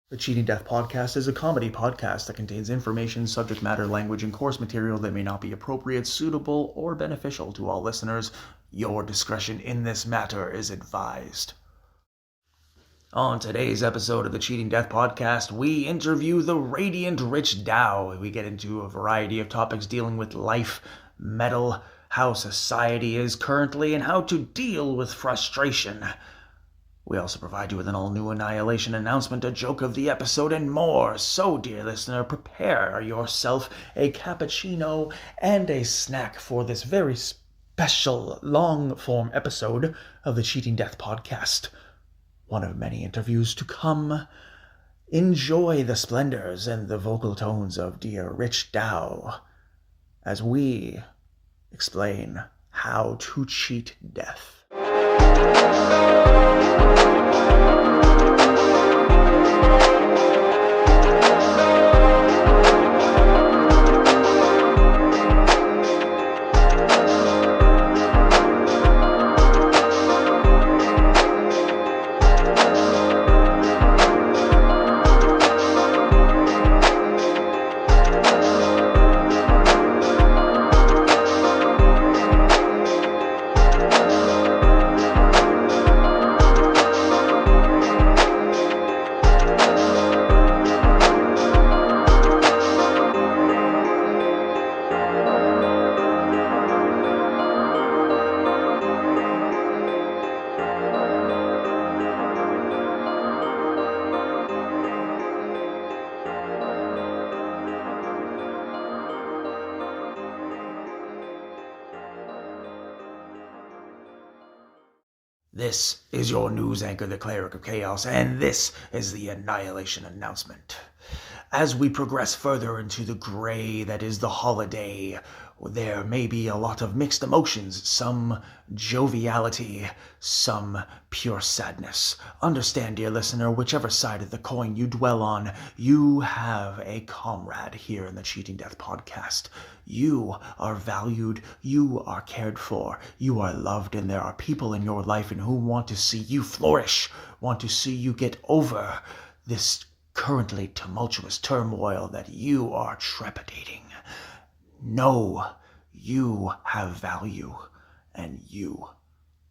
The Cheating Death Podcast is a comedy podcast that contains information, subject matter, language, and course material that may not be appropriate, suitable, or beneficial to all listeners. Your discretion in this matter is advised. On today's episode of the Cheating Death Podcast, we interview the radiant Rich Dow. We get into a variety of topics dealing with life, metal, how society is currently, and how to deal with frustration. We also provide you with an all-new Annihilation Announcement, a joke of the episode, and more. So, dear listener, prepare yourself a cappuccino and a snack for this very special long-form episode of the Cheating Death Podcast. One of many interviews to come. Enjoy the splendors and the vocal tones of dear Rich Dow as we explain how to cheat death. This is your news anchor, the Cleric of Chaos, and this is the Annihilation Announcement. As we progress further into the gray that is the holiday, there may be a lot of mixed emotions, some joviality, some pure sadness. Understand, dear listener, whichever side of the coin you dwell on, you have a comrade here in the Cheating Death Podcast. You are valued, you are cared for, you are loved, and there are people in your life who want to see you flourish, want to see you get over this currently tumultuous turmoil that you are trepidating. Know you have value, and you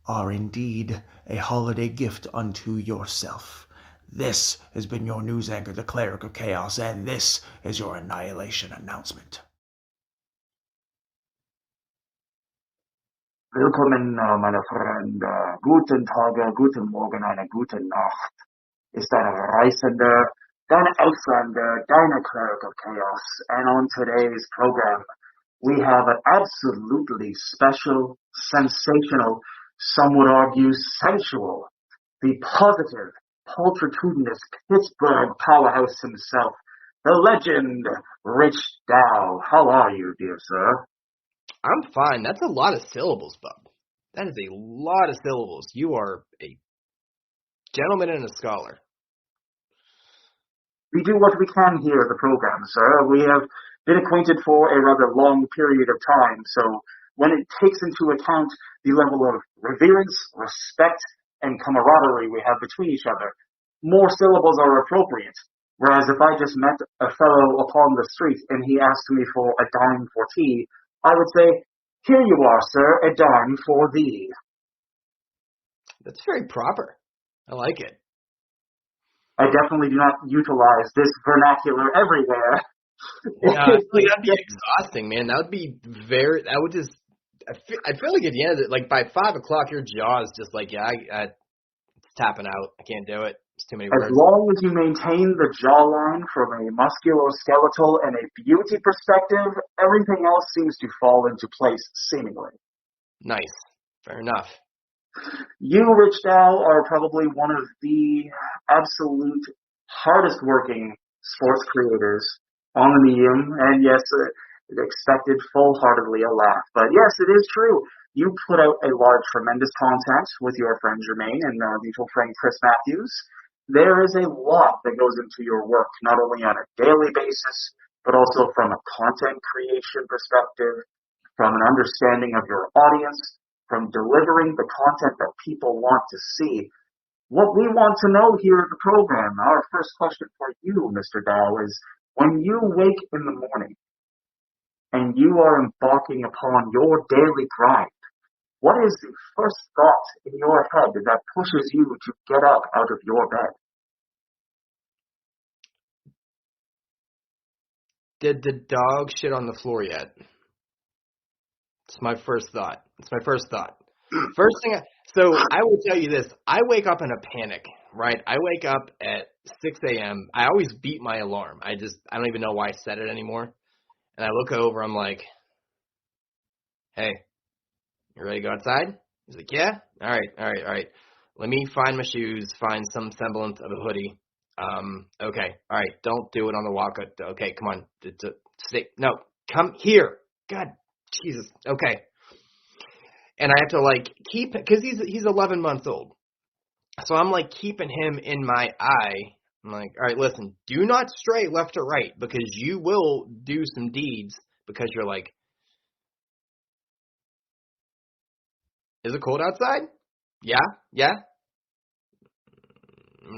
are indeed a holiday gift unto yourself. This has been your news anchor, the Cleric of Chaos, and this is your Annihilation Announcement. Willkommen, meine Freunde. Guten Tag, guten Morgen, eine gute Nacht. Ist deine Reisende, deine Ausländer, deine Cleric of Chaos. And on today's program, we have an absolutely special, sensational, some would argue sensual, the positive, pulchritudinous Pittsburgh powerhouse himself, the legend, Rich Dow. How are you, dear sir? I'm fine. That's a lot of syllables, bub. That is a lot of syllables. You are a gentleman and a scholar. We do what we can here at the program, sir. We have been acquainted for a rather long period of time, so when it takes into account the level of reverence, respect, and camaraderie we have between each other, more syllables are appropriate. Whereas if I just met a fellow upon the street and he asked me for a dime for tea, I would say, here you are, sir, a dime for thee. That's very proper. I like it. I definitely do not utilize this vernacular everywhere. Yeah, that'd be exhausting, man. That would be I feel like at the end of it, like by 5 o'clock, your jaw is just like, it's tapping out. I can't do it. It's too many words. As long as you maintain the jawline from a musculoskeletal and a beauty perspective, everything else seems to fall into place, seemingly. Nice. Fair enough. You, Rich Dow, are probably one of the absolute hardest working sports creators on the medium, and yes, expected full-heartedly a laugh. But yes, it is true. You put out a lot of tremendous content with your friend Jermaine and mutual friend Chris Matthews. There is a lot that goes into your work, not only on a daily basis, but also from a content creation perspective, from an understanding of your audience, from delivering the content that people want to see. What we want to know here at the program, our first question for you, Mr. Dow, is when you wake in the morning and you are embarking upon your daily grind, what is the first thought in your head that pushes you to get up out of your bed? Did the dog shit on the floor yet? It's my first thought. First thing, so I will tell you this. I wake up in a panic, right? I wake up at 6 a.m. I always beat my alarm. I don't even know why I set it anymore. And I look over, I'm like, hey, you ready to go outside? He's like, yeah. All right. Let me find my shoes, find some semblance of a hoodie. Okay. All right. Don't do it on the walk. Okay. Come on. Stay. No, come here. God, Jesus. Okay. And I have to like keep, cause he's 11 months old. So I'm like keeping him in my eye. I'm like, all right, listen, do not stray left or right because you will do some deeds because you're like, is it cold outside? Yeah. We're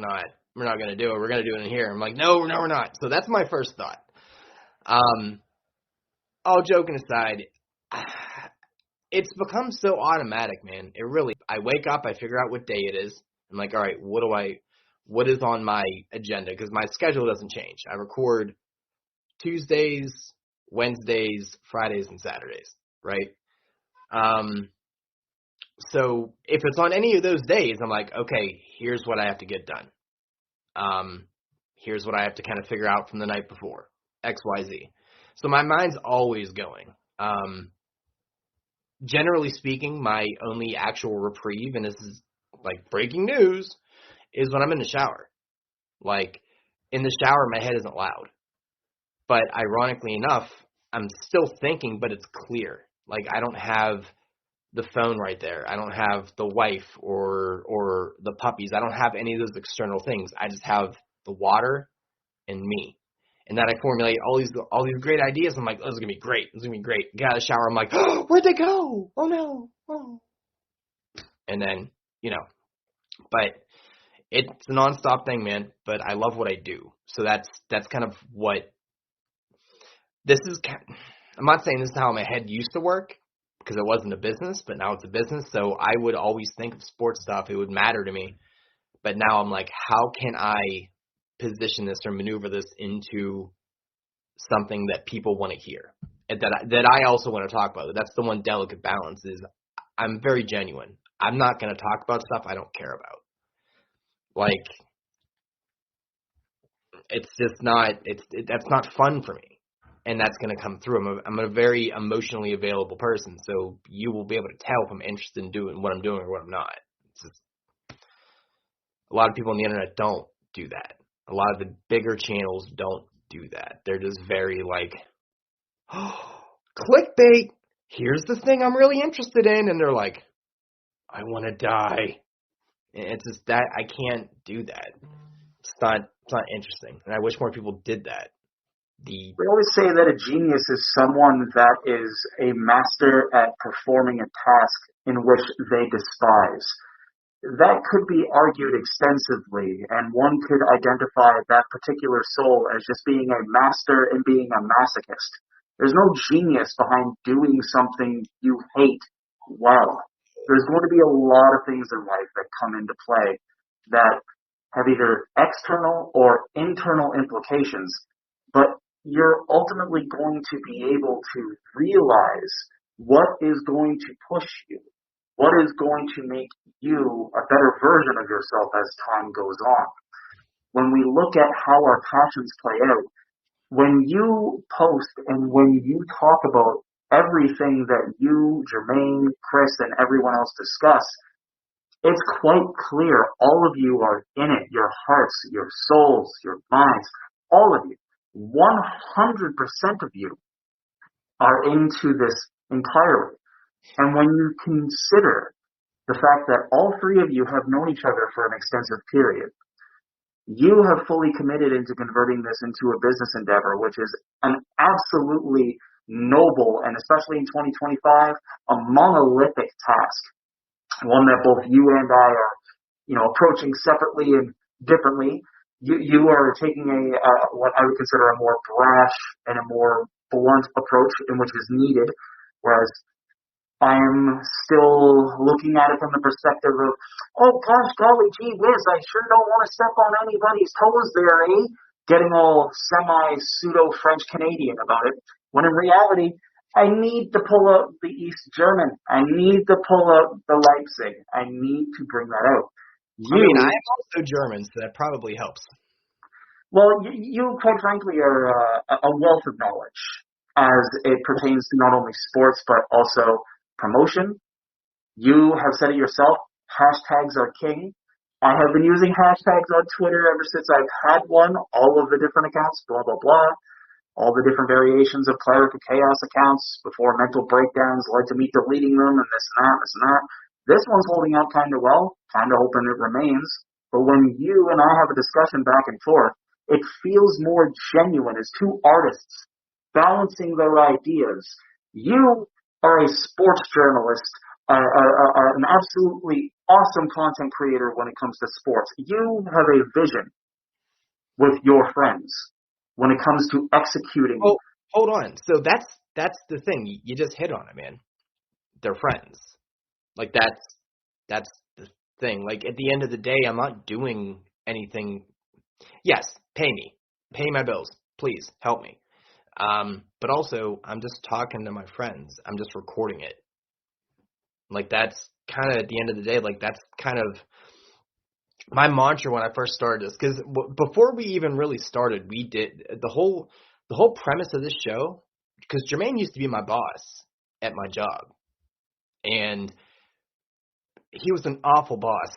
not going to do it. We're going to do it in here. I'm like, no, we're not. So that's my first thought. All joking aside, it's become so automatic, man. It really, I wake up, I figure out what day it is. I'm like, all right, what is on my agenda? Because my schedule doesn't change. I record Tuesdays, Wednesdays, Fridays, and Saturdays, right? So if it's on any of those days, I'm like, okay, here's what I have to get done. Here's what I have to kind of figure out from the night before, X, Y, Z. So my mind's always going. Generally speaking, my only actual reprieve, and this is like breaking news, is when I'm in the shower. Like in the shower, my head isn't loud. But ironically enough, I'm still thinking, but it's clear. Like I don't have the phone right there. I don't have the wife or the puppies. I don't have any of those external things. I just have the water and me. And then I formulate all these great ideas. I'm like, oh, this is gonna be great. Get out of the shower. I'm like, oh, where'd they go? Oh no. Oh. And then, but it's a nonstop thing, man. But I love what I do. So that's kind of what this is. I'm not saying this is how my head used to work, because it wasn't a business, but now it's a business. So I would always think of sports stuff. It would matter to me. But now I'm like, how can I position this or maneuver this into something that people want to hear and that I also want to talk about? That's the one delicate balance is I'm very genuine. I'm not going to talk about stuff I don't care about. Like, it's just not, that's not fun for me. And that's going to come through. I'm a very emotionally available person, so you will be able to tell if I'm interested in doing what I'm doing or what I'm not. It's just, a lot of people on the internet don't do that. A lot of the bigger channels don't do that. They're just very like, oh, clickbait. Here's the thing I'm really interested in. And they're like, I want to die. And it's just that I can't do that. It's not interesting. And I wish more people did that. We always say that a genius is someone that is a master at performing a task in which they despise. That could be argued extensively, and one could identify that particular soul as just being a master and being a masochist. There's no genius behind doing something you hate well. There's going to be a lot of things in life that come into play that have either external or internal implications, but you're ultimately going to be able to realize what is going to push you, what is going to make you a better version of yourself as time goes on. When we look at how our passions play out, when you post and when you talk about everything that you, Jermaine, Chris, and everyone else discuss, it's quite clear all of you are in it. Your hearts, your souls, your minds, all of you. 100% of you are into this entirely. And when you consider the fact that all three of you have known each other for an extensive period, you have fully committed into converting this into a business endeavor, which is an absolutely noble, and especially in 2025, a monolithic task. One that both you and I are, approaching separately and differently. you are taking what I would consider a more brash and a more blunt approach in which is needed, whereas I'm still looking at it from the perspective of, oh gosh, golly gee whiz, I sure don't want to step on anybody's toes there, eh? Getting all semi-pseudo-French Canadian about it, when in reality, I need to pull out the East German. I need to pull out the Leipzig. I need to bring that out. I mean, I am also German, so that probably helps. Well, you quite frankly are a wealth of knowledge as it pertains to not only sports but also promotion. You have said it yourself, hashtags are king. I have been using hashtags on Twitter ever since I've had one, all of the different accounts, blah, blah, blah, all the different variations of Cleric and Chaos accounts before mental breakdowns led to me deleting them and this and that, this and that. This one's holding out kind of well, kind of hoping it remains. But when you and I have a discussion back and forth, it feels more genuine as two artists balancing their ideas. You are a sports journalist, an absolutely awesome content creator when it comes to sports. You have a vision with your friends when it comes to executing. Oh, hold on. So that's the thing. You just hit on it, man. They're friends. Like that's the thing. Like at the end of the day, I'm not doing anything. Yes, pay me. Pay my bills. Please help me. But also, I'm just talking to my friends. I'm just recording it. Like that's kind of at the end of the day, like that's kind of my mantra when I first started this. Because before we even really started, we did the whole premise of this show. Because Jermaine used to be my boss at my job, and he was an awful boss.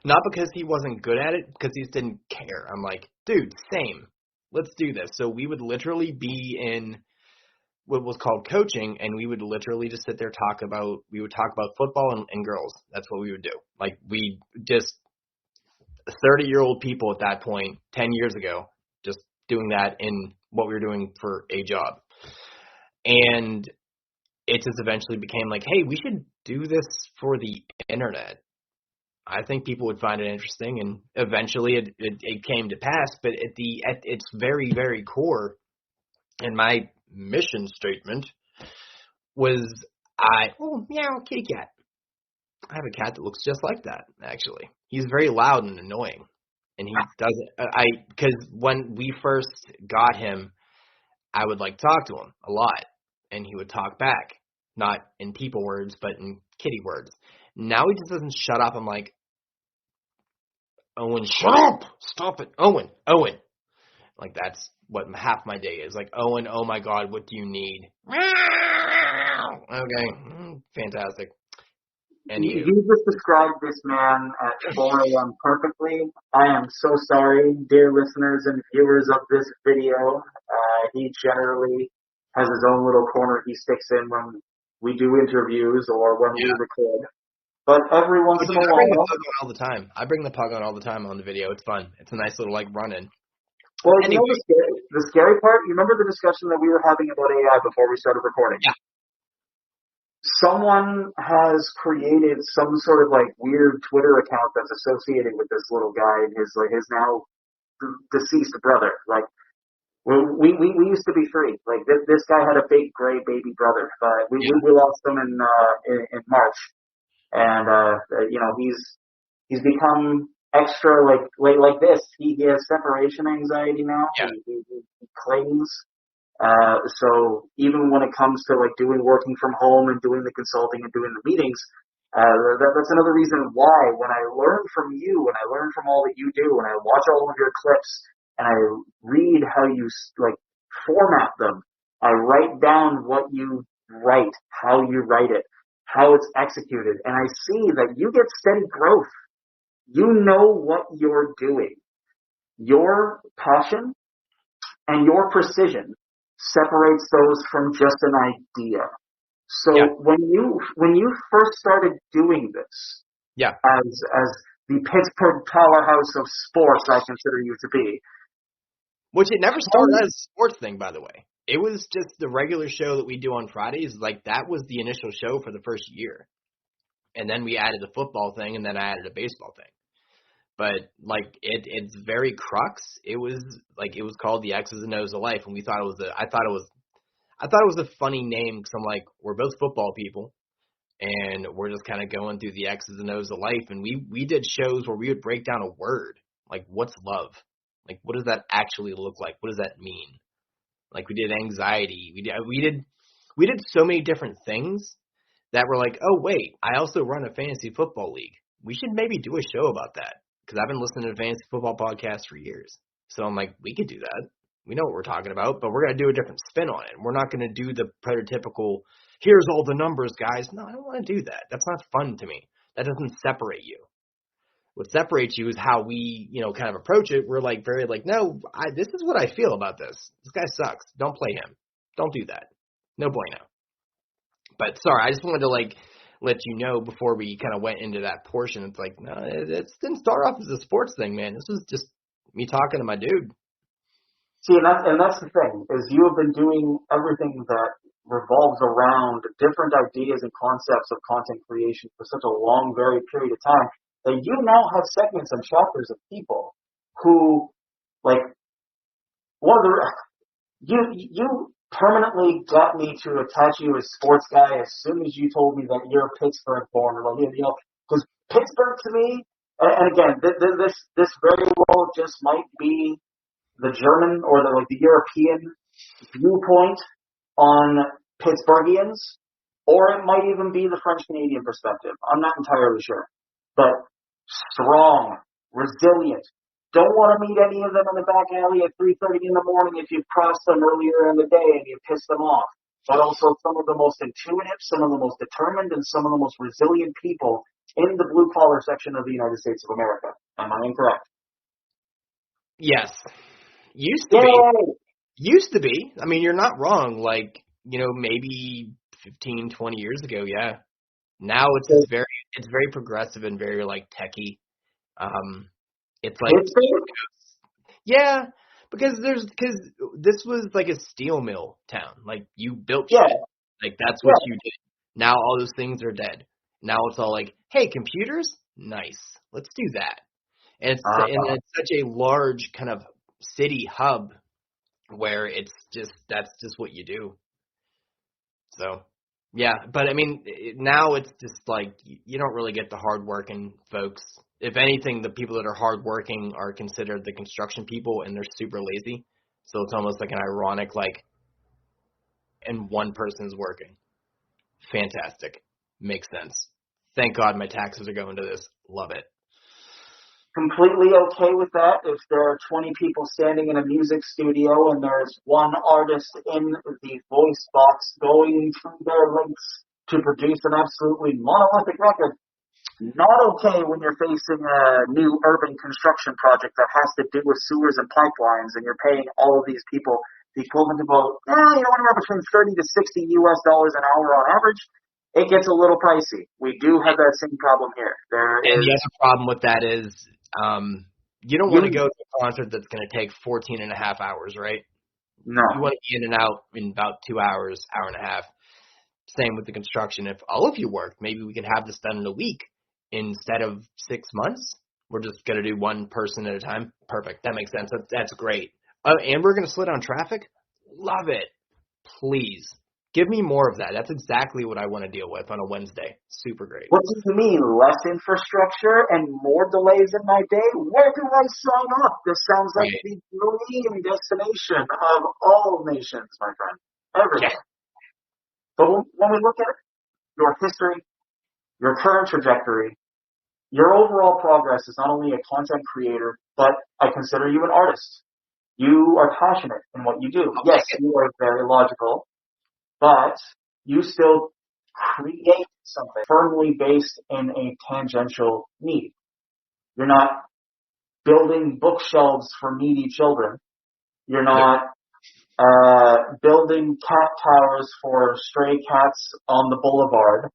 Not because he wasn't good at it, because he just didn't care. I'm like, dude, same. Let's do this. So we would literally be in what was called coaching, and we would literally just sit there we would talk about football and girls. That's what we would do. Like we just 30-year-old people at that point, 10 years ago, just doing that in what we were doing for a job. And it just eventually became like, hey, we should do this for the internet. I think people would find it interesting, and eventually it came to pass. But at its very, very core, and my mission statement was, meow, kitty cat. I have a cat that looks just like that. Actually, he's very loud and annoying, and he doesn't. Because when we first got him, I would like talk to him a lot, and he would talk back, not in people words, but in kitty words. Now he just doesn't shut up. I'm like, Owen, shut up! Stop it, Owen. Like that's what half my day is. Like, Owen, oh my God, what do you need? Okay, fantastic. And you just described this man at 4 a.m. perfectly. I am so sorry, dear listeners and viewers of this video. He generally has his own little corner he sticks in when we do interviews or when we record. But every once in a while, I bring the pug on all the time. I bring the pug on all the time on the video. It's fun. It's a nice little like run-in. Well, anyway. You know the scary part? You remember the discussion that we were having about AI before we started recording? Yeah. Someone has created some sort of like weird Twitter account that's associated with this little guy and his now deceased brother. Like we used to be free. Like this guy had a big gray baby brother, but we lost him in March. And he's become extra like this. He has separation anxiety now. Yeah. He clings. So even when it comes to like working from home and doing the consulting and doing the meetings, that's another reason why when I learn from you and I learn from all that you do and I watch all of your clips and I read how you like format them, I write down what you write, how you write it, how it's executed, and I see that you get steady growth. You know what you're doing. Your passion and your precision separates those from just an idea. So when you first started doing this, as the Pittsburgh powerhouse of sports, I consider you to be. Which it never started as a sports thing, by the way. It was just the regular show that we do on Fridays. Like, that was the initial show for the first year. And then we added a football thing, and then I added a baseball thing. but like it's very crux. It was called the X's and O's of life, and I thought it was a funny name because I'm like, we're both football people, and we're just kind of going through the X's and O's of life, and we did shows where we would break down a word, like what's love, like what does that actually look like, what does that mean? Like we did anxiety, we did so many different things that were like, oh wait, I also run a fantasy football league. We should maybe do a show about that because I've been listening to fantasy football podcasts for years. So I'm like, we could do that. We know what we're talking about, but we're going to do a different spin on it. We're not going to do the prototypical, here's all the numbers, guys. No, I don't want to do that. That's not fun to me. That doesn't separate you. What separates you is how we, kind of approach it. We're like very like, no, this is what I feel about this. This guy sucks. Don't play him. Don't do that. No bueno. But sorry, I just wanted to like let you know before we kind of went into that portion. It's like, no, it didn't start off as a sports thing, man. This was just me talking to my dude. See, and that's the thing, is you have been doing everything that revolves around different ideas and concepts of content creation for such a long, varied period of time that you now have segments and chapters of people who, like, you permanently got me to attach you as sports guy as soon as you told me that you're Pittsburgh born, or because Pittsburgh to me, and again, this very well just might be the German or the European viewpoint on Pittsburghians, or it might even be the French-Canadian perspective. I'm not entirely sure. But strong, resilient. Don't want to meet any of them in the back alley at 3:30 in the morning if you've crossed them earlier in the day and you pissed them off. But also some of the most intuitive, some of the most determined, and some of the most resilient people in the blue-collar section of the United States of America. Am I incorrect? Yes. Used to be. I mean, you're not wrong. Like, maybe 15, 20 years ago, yeah. Now it's very progressive and very like techie. It's like, yeah, because this was like a steel mill town. Like you built shit. Like that's what you did. Now all those things are dead. Now it's all like, hey, computers, nice, let's do that. And it's such a large kind of city hub where that's just what you do. So, yeah, but I mean, now it's just like you don't really get the hardworking folks. If anything, the people that are hardworking are considered the construction people, and they're super lazy. So it's almost like an ironic, like, and one person's working. Fantastic. Makes sense. Thank God my taxes are going to this. Love it. Completely okay with that. If there are 20 people standing in a music studio and there's one artist in the voice box going through their links to produce an absolutely monolithic record, not okay when you're facing a new urban construction project that has to do with sewers and pipelines and you're paying all of these people the equivalent of about, anywhere between 30 to 60 US dollars an hour on average. It gets a little pricey. We do have that same problem here. The other problem with that is you don't want to go to a concert that's going to take 14 and a half hours, right? No. You want to be in and out in about 2 hours, hour and a half. Same with the construction. If all of you work, maybe we can have this done in a week instead of 6 months. We're just going to do one person at a time. Perfect. That makes sense. That's great. And we're going to slow down traffic? Love it. Please. Give me more of that. That's exactly what I want to deal with on a Wednesday. Super great. What does it mean? Less infrastructure and more delays in my day? Where do I sign up? This sounds like the dream destination of all nations, my friend. Everywhere. Yeah. But when we look at your history, your current trajectory, your overall progress as not only a content creator, but I consider you an artist. You are passionate in what you do. Yes, you are very logical. But you still create something firmly based in a tangential need. You're not building bookshelves for needy children. You're not building cat towers for stray cats on the boulevard.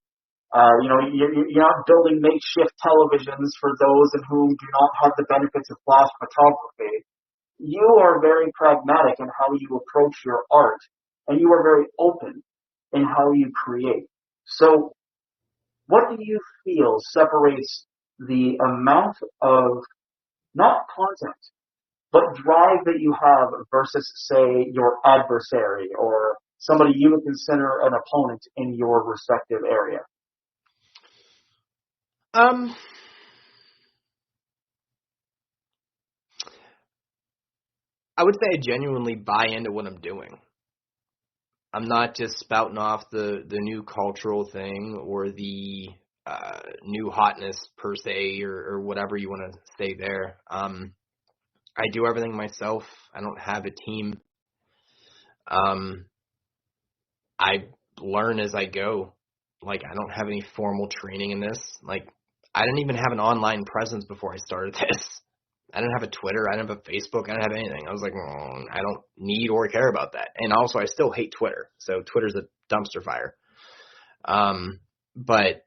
You're not building makeshift televisions for those of whom do not have the benefits of flash photography. You are very pragmatic in how you approach your art, and you are very open in how you create. So, what do you feel separates the amount of not content, but drive that you have versus, say, your adversary or somebody you would consider an opponent in your respective area? I would say I genuinely buy into what I'm doing. I'm not just spouting off the new cultural thing or the new hotness per se or whatever you want to say there. I do everything myself. I don't have a team. I learn as I go. Like, I don't have any formal training in this. Like, I didn't even have an online presence before I started this. I didn't have a Twitter. I didn't have a Facebook. I didn't have anything. I was like, I don't need or care about that. And also, I still hate Twitter. So Twitter's a dumpster fire. But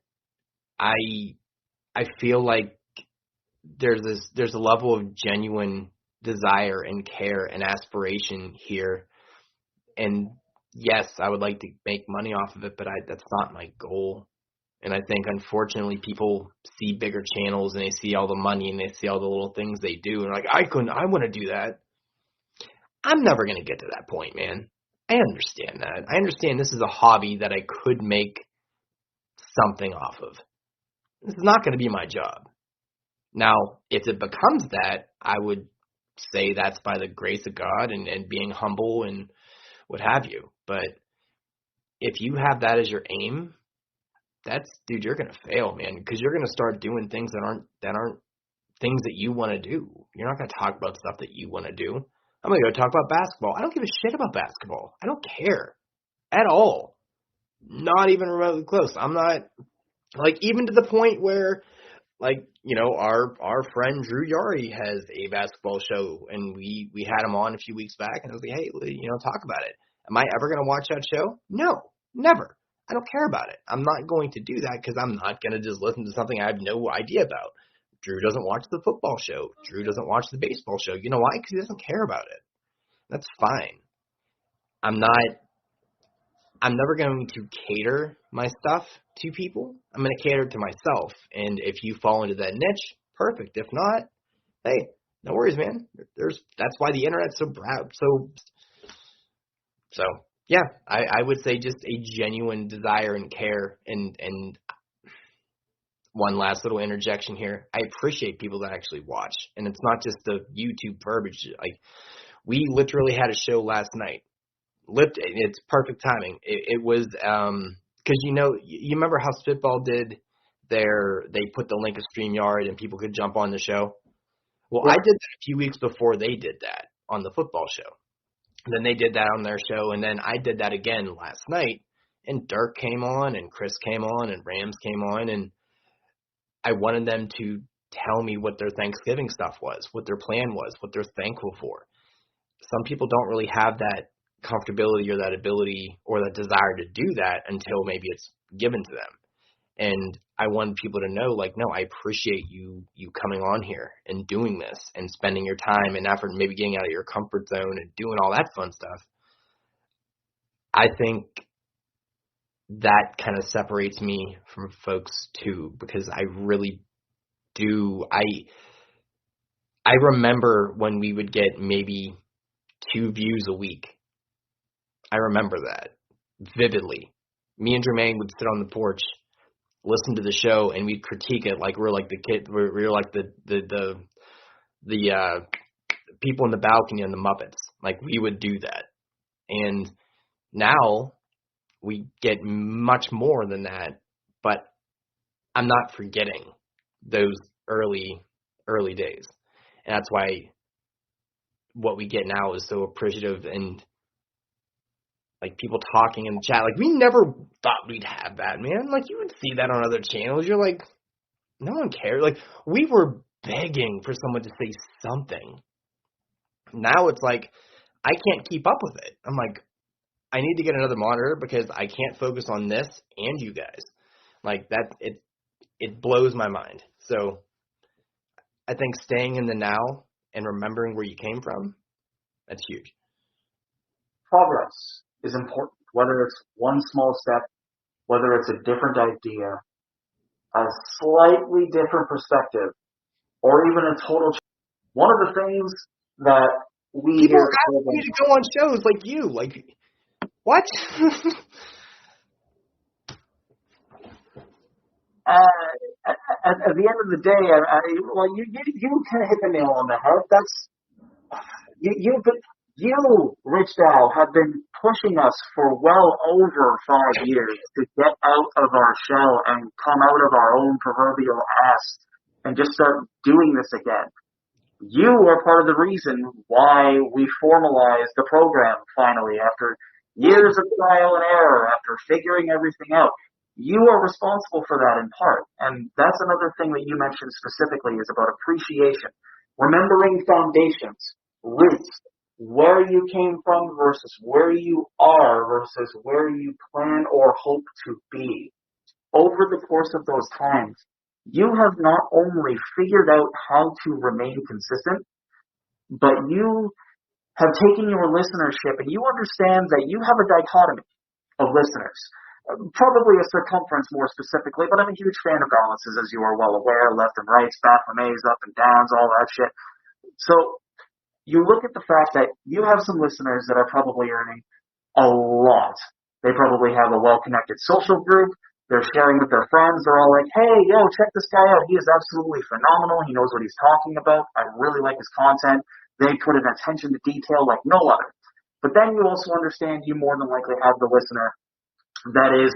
I feel like there's a level of genuine desire and care and aspiration here. And yes, I would like to make money off of it, but that's not my goal. And I think, unfortunately, people see bigger channels and they see all the money and they see all the little things they do. And like, I want to do that. I'm never going to get to that point, man. I understand that. I understand this is a hobby that I could make something off of. This is not going to be my job. Now, if it becomes that, I would say that's by the grace of God and being humble and what have you. But if you have that as your aim, dude, you're gonna fail, man, because you're gonna start doing things that aren't things that you want to do. You're not gonna talk about stuff that you want to do. I'm gonna go talk about basketball. I don't give a shit about basketball. I don't care at all. Not even remotely close. I'm not, like, even to the point where, like, you know, our friend Drew Yari has a basketball show, and we had him on a few weeks back, and I was like, hey, you know, talk about it. Am I ever gonna watch that show? No, never. I don't care about it. I'm not going to do that because I'm not going to just listen to something I have no idea about. Drew doesn't watch the football show. Drew doesn't watch the baseball show. You know why? Because he doesn't care about it. That's fine. I'm never going to cater my stuff to people. I'm going to cater to myself. And if you fall into that niche, perfect. If not, hey, no worries, man. That's why the internet's so proud. So yeah, I would say just a genuine desire and care. And one last little interjection here. I appreciate people that actually watch. And it's not just the YouTube verbiage. Like, we literally had a show last night. It's perfect timing. It was because, you know, you remember how Spitball did they put the link of StreamYard and people could jump on the show? Well, yeah. I did that a few weeks before they did that on the football show. Then they did that on their show, and then I did that again last night, and Dirk came on, and Chris came on, and Rams came on, and I wanted them to tell me what their Thanksgiving stuff was, what their plan was, what they're thankful for. Some people don't really have that comfortability or that ability or that desire to do that until maybe it's given to them. And I want people to know, like, no, I appreciate you coming on here and doing this and spending your time and effort and maybe getting out of your comfort zone and doing all that fun stuff. I think that kind of separates me from folks too, because I really do. I remember when we would get maybe 2 views a week. I remember that vividly. Me and Jermaine would sit on the porch, listen to the show, and we'd critique it like we're like the kid. We're like the people in the balcony and the Muppets. Like, we would do that. And now we get much more than that. But I'm not forgetting those early days, and that's why what we get now is so appreciative. And like, people talking in the chat, like, we never thought we'd have that, man. Like, you would see that on other channels. You're like, no one cares. Like, we were begging for someone to say something. Now it's like, I can't keep up with it. I'm like, I need to get another monitor because I can't focus on this and you guys. Like, that, it blows my mind. So I think staying in the now and remembering where you came from, that's huge. Progress is important, whether it's one small step, whether it's a different idea, a slightly different perspective, or even a total change. One of the things that we People here are at the asking me program, to go on shows like you. Like, what? at the end of the day, well, you kind of hit the nail on the head. You, Rich Dow, have been pushing us for well over 5 years to get out of our shell and come out of our own proverbial ass and just start doing this again. You are part of the reason why we formalized the program finally after years of trial and error, after figuring everything out. You are responsible for that in part. And that's another thing that you mentioned specifically is about appreciation. Remembering foundations, roots, where you came from versus where you are versus where you plan or hope to be. Over the course of those times, you have not only figured out how to remain consistent, but you have taken your listenership and you understand that you have a dichotomy of listeners. Probably a circumference more specifically, but I'm a huge fan of balances, as you are well aware, left and rights, Baphomet's, up and downs, all that shit. So you look at the fact that you have some listeners that are probably earning a lot. They probably have a well-connected social group. They're sharing with their friends. They're all like, hey, yo, check this guy out. He is absolutely phenomenal. He knows what he's talking about. I really like his content. They put an attention to detail like no other. But then you also understand you more than likely have the listener that is,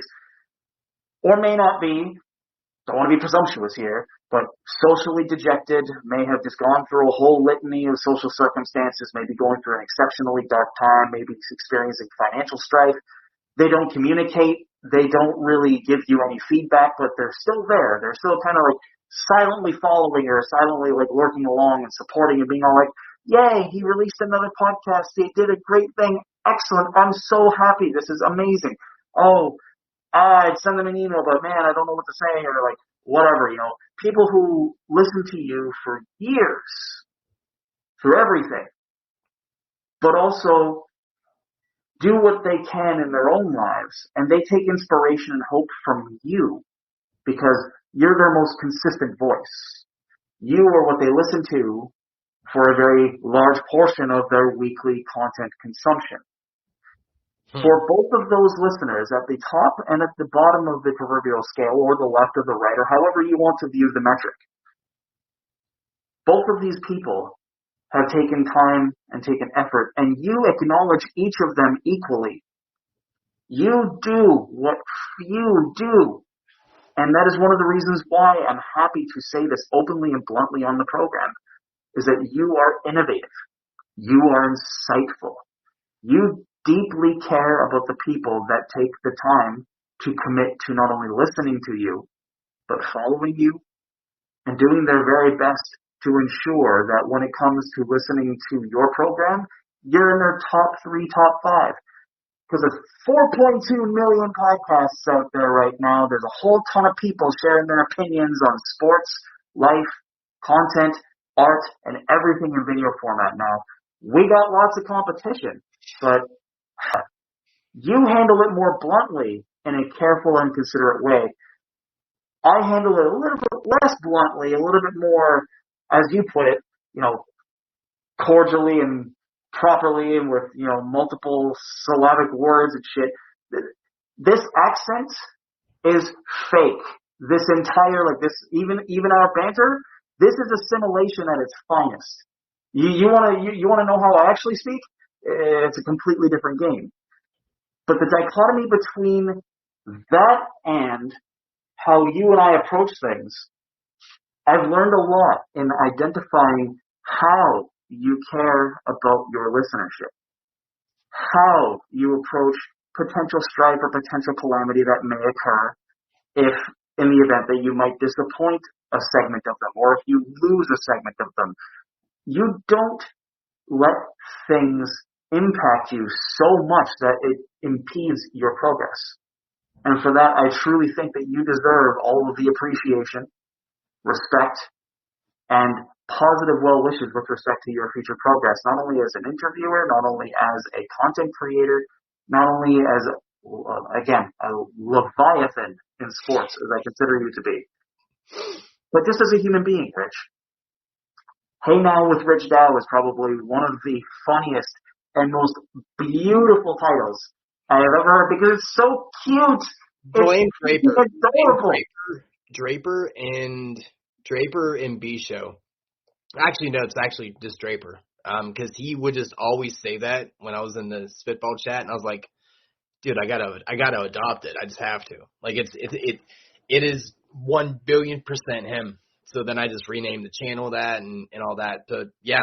or may not be, don't want to be presumptuous here, but socially dejected, may have just gone through a whole litany of social circumstances, maybe going through an exceptionally dark time, maybe experiencing financial strife. They don't communicate. They don't really give you any feedback, but they're still there. They're still kind of like silently following or silently like lurking along and supporting and being all like, yay, he released another podcast. He did a great thing. Excellent. I'm so happy. This is amazing. Oh, I'd send them an email, but man, I don't know what to say or like whatever, people who listen to you for years through everything, but also do what they can in their own lives, and they take inspiration and hope from you because you're their most consistent voice. You are what they listen to for a very large portion of their weekly content consumption. For both of those listeners, at the top and at the bottom of the proverbial scale, or the left or the right, or however you want to view the metric, both of these people have taken time and taken effort, and you acknowledge each of them equally. You do what you do. And that is one of the reasons why I'm happy to say this openly and bluntly on the program, is that you are innovative. You are insightful. You deeply care about the people that take the time to commit to not only listening to you, but following you and doing their very best to ensure that when it comes to listening to your program, you're in their top 3, top 5. Because there's 4.2 million podcasts out there right now. There's a whole ton of people sharing their opinions on sports, life, content, art, and everything in video format now. We got lots of competition, but you handle it more bluntly in a careful and considerate way. I handle it a little bit less bluntly, a little bit more, as you put it, cordially and properly and with, multiple syllabic words and shit. This accent is fake. This entire, even our banter, this is assimilation at its finest. You wanna know how I actually speak? It's a completely different game. But the dichotomy between that and how you and I approach things, I've learned a lot in identifying how you care about your listenership, how you approach potential strife or potential calamity that may occur if, in the event that you might disappoint a segment of them, or if you lose a segment of them. You don't let things impact you so much that it impedes your progress. And for that, I truly think that you deserve all of the appreciation, respect, and positive well wishes with respect to your future progress, not only as an interviewer, not only as a content creator, not only as, again, a leviathan in sports, as I consider you to be, but just as a human being, Rich. Hey Now with Rich Dow is probably one of the funniest and most beautiful titles I have ever heard because it's so cute. Blame It's Draper. adorable. Draper and B Show. Actually, no, it's actually just Draper. Because he would just always say that when I was in the spitball chat, and I was like, dude, I gotta adopt it. I just have to. Like it is 1,000,000,000% him. So then I just renamed the channel that and all that. But yeah,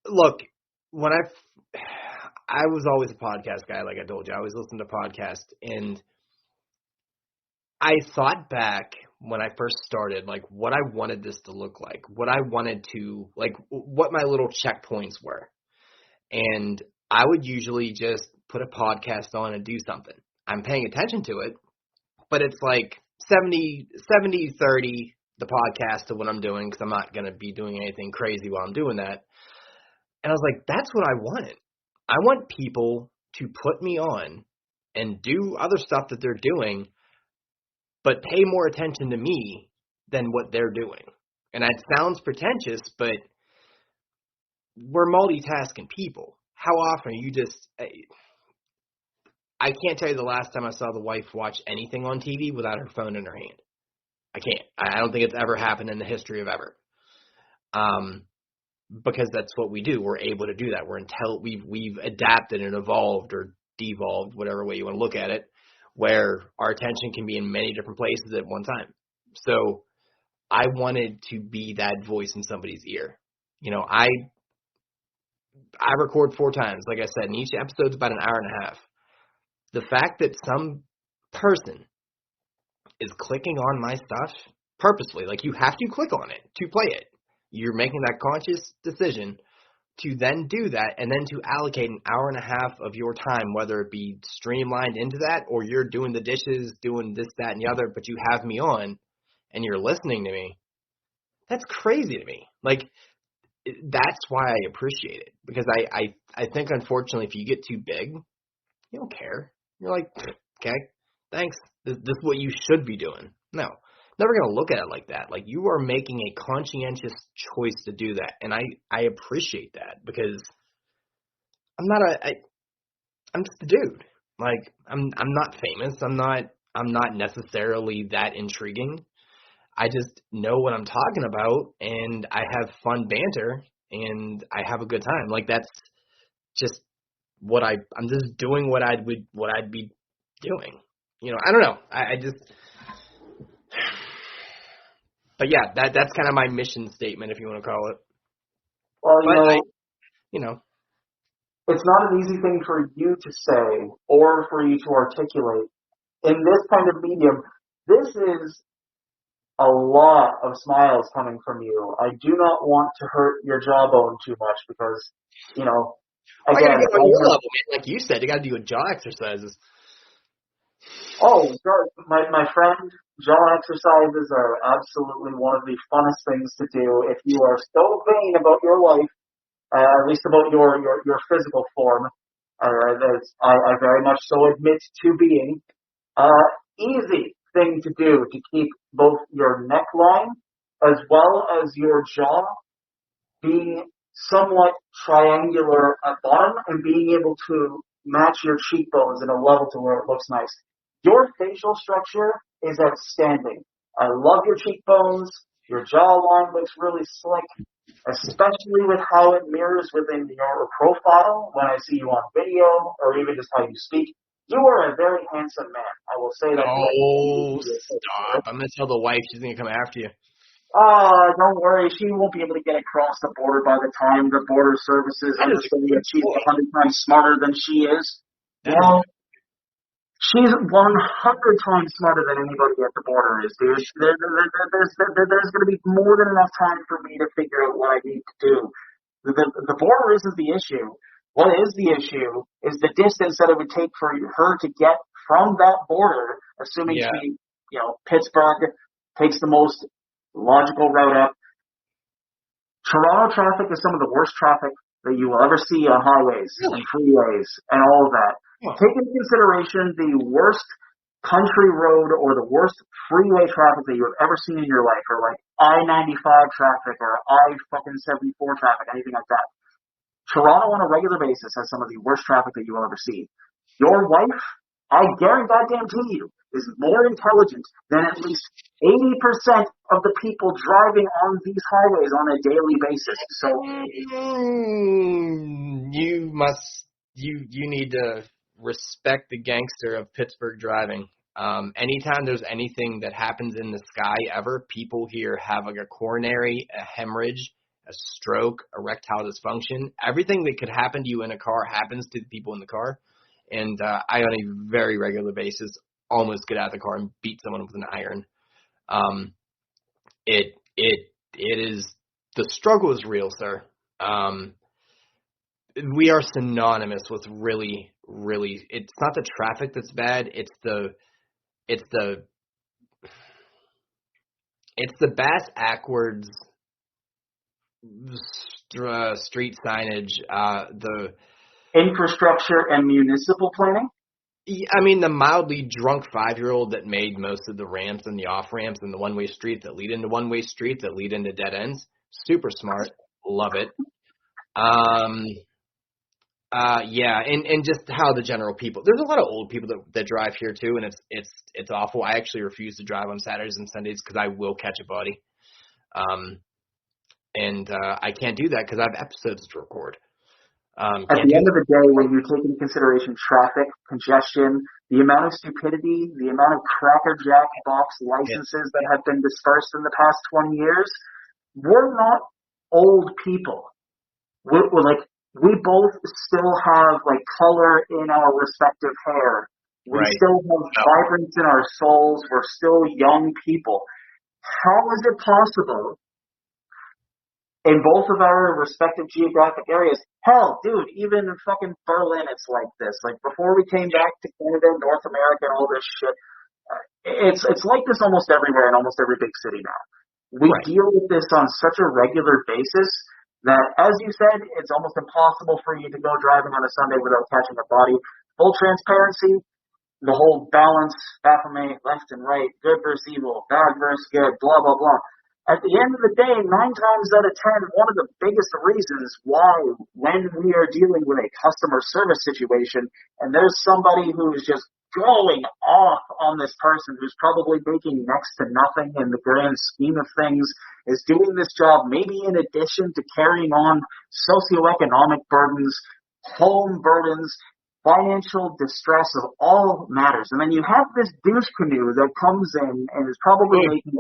look, when I was always a podcast guy, like I told you, I always listened to podcasts, and I thought back when I first started, like what I wanted this to look like, what I wanted to, like what my little checkpoints were. And I would usually just put a podcast on and do something. I'm paying attention to it, but it's like 70-30 the podcast to what I'm doing because I'm not going to be doing anything crazy while I'm doing that. And I was like, that's what I wanted. I want people to put me on and do other stuff that they're doing, but pay more attention to me than what they're doing. And it sounds pretentious, but we're multitasking people. How often are you just I can't tell you the last time I saw the wife watch anything on TV without her phone in her hand. I can't. I don't think it's ever happened in the history of ever. Because that's what we do. We're able to do that. We've adapted and evolved or devolved, whatever way you want to look at it, where our attention can be in many different places at one time. So I wanted to be that voice in somebody's ear. You know, I record 4 times, like I said, and each episode's about an hour and a half. The fact that some person is clicking on my stuff purposely, like you have to click on it to play it. You're making that conscious decision to then do that and then to allocate an hour and a half of your time, whether it be streamlined into that or you're doing the dishes, doing this, that, and the other, but you have me on and you're listening to me. That's crazy to me. Like, that's why I appreciate it, because I think, unfortunately, if you get too big, you don't care. You're like, okay, thanks. This is what you should be doing. No, never going to look at it like that. Like, you are making a conscientious choice to do that, and I appreciate that, because I'm just a dude. Like, I'm not famous. I'm not necessarily that intriguing. I just know what I'm talking about, and I have fun banter, and I have a good time. Like, that's just what I'm just doing what I'd be doing. You know, I don't know. I just, but yeah, that's kind of my mission statement, if you want to call it. Well, you know, it's not an easy thing for you to say or for you to articulate. In this kind of medium, this is a lot of smiles coming from you. I do not want to hurt your jawbone too much because, you know, again, I got to get on your level, man. Like you said, you got to do jaw exercises. Oh, my friend, jaw exercises are absolutely one of the funnest things to do if you are so vain about your life, at least about your physical form, as I very much so admit to being. Easy thing to do to keep both your neckline as well as your jaw being somewhat triangular at bottom and being able to match your cheekbones in a level to where it looks nice. Your facial structure is outstanding. I love your cheekbones. Your jawline looks really slick, especially with how it mirrors within your profile when I see you on video or even just how you speak. You are a very handsome man. I will say that. Oh, stop. I'm going to tell the wife she's going to come after you. Don't worry. She won't be able to get across the border by the time the border services understand that she's 100 times smarter than she is. Well, she's 100 times smarter than anybody at the border is, dude. There's going to be more than enough time for me to figure out what I need to do. The border isn't the issue. What is the issue is the distance that it would take for her to get from that border, assuming she, Pittsburgh takes the most logical route up. Toronto traffic is some of the worst traffic that you will ever see on highways and freeways and all of that. Yeah. Take into consideration the worst country road or the worst freeway traffic that you have ever seen in your life, or like I-95 traffic or I-74 traffic, anything like that. Toronto on a regular basis has some of the worst traffic that you will ever see. Your wife, I guarantee you, is more intelligent than at least 80% of the people driving on these highways on a daily basis. So you need to respect the gangster of Pittsburgh driving. Anytime there's anything that happens in the sky ever, people here have like a coronary, a hemorrhage, a stroke, erectile dysfunction. Everything that could happen to you in a car happens to the people in the car. And I, on a very regular basis, almost get out of the car and beat someone with an iron. It is, the struggle is real, sir. We are synonymous with really, it's not the traffic that's bad, it's the bass backwards street signage, the infrastructure and municipal planning? I mean, the mildly drunk 5-year-old that made most of the ramps and the off-ramps and the one-way street that lead into one-way street that lead into dead ends. Super smart. Love it. Yeah, and just how the general people. There's a lot of old people that drive here too, and it's awful. I actually refuse to drive on Saturdays and Sundays because I will catch a body. And I can't do that because I have episodes to record. At the end of the day, when you take into consideration traffic, congestion, the amount of stupidity, the amount of Cracker Jack box licenses that have been dispersed in the past 20 years, we're not old people. We both still have like color in our respective hair. We still have vibrance in our souls. We're still young people. How is it possible in both of our respective geographic areas? Hell, dude, even in fucking Berlin, it's like this. Like, before we came back to Canada, North America, and all this shit, it's like this almost everywhere in almost every big city now. We deal with this on such a regular basis that, as you said, it's almost impossible for you to go driving on a Sunday without catching a body. Full transparency, the whole balance, Baphomet, left and right, good versus evil, bad versus good, blah, blah, blah. At the end of the day, 9 times out of 10, one of the biggest reasons why, when we are dealing with a customer service situation, and there's somebody who's just going off on this person who's probably making next to nothing in the grand scheme of things, is doing this job maybe in addition to carrying on socioeconomic burdens, home burdens, financial distress of all matters. And then you have this douche canoe that comes in and is probably making...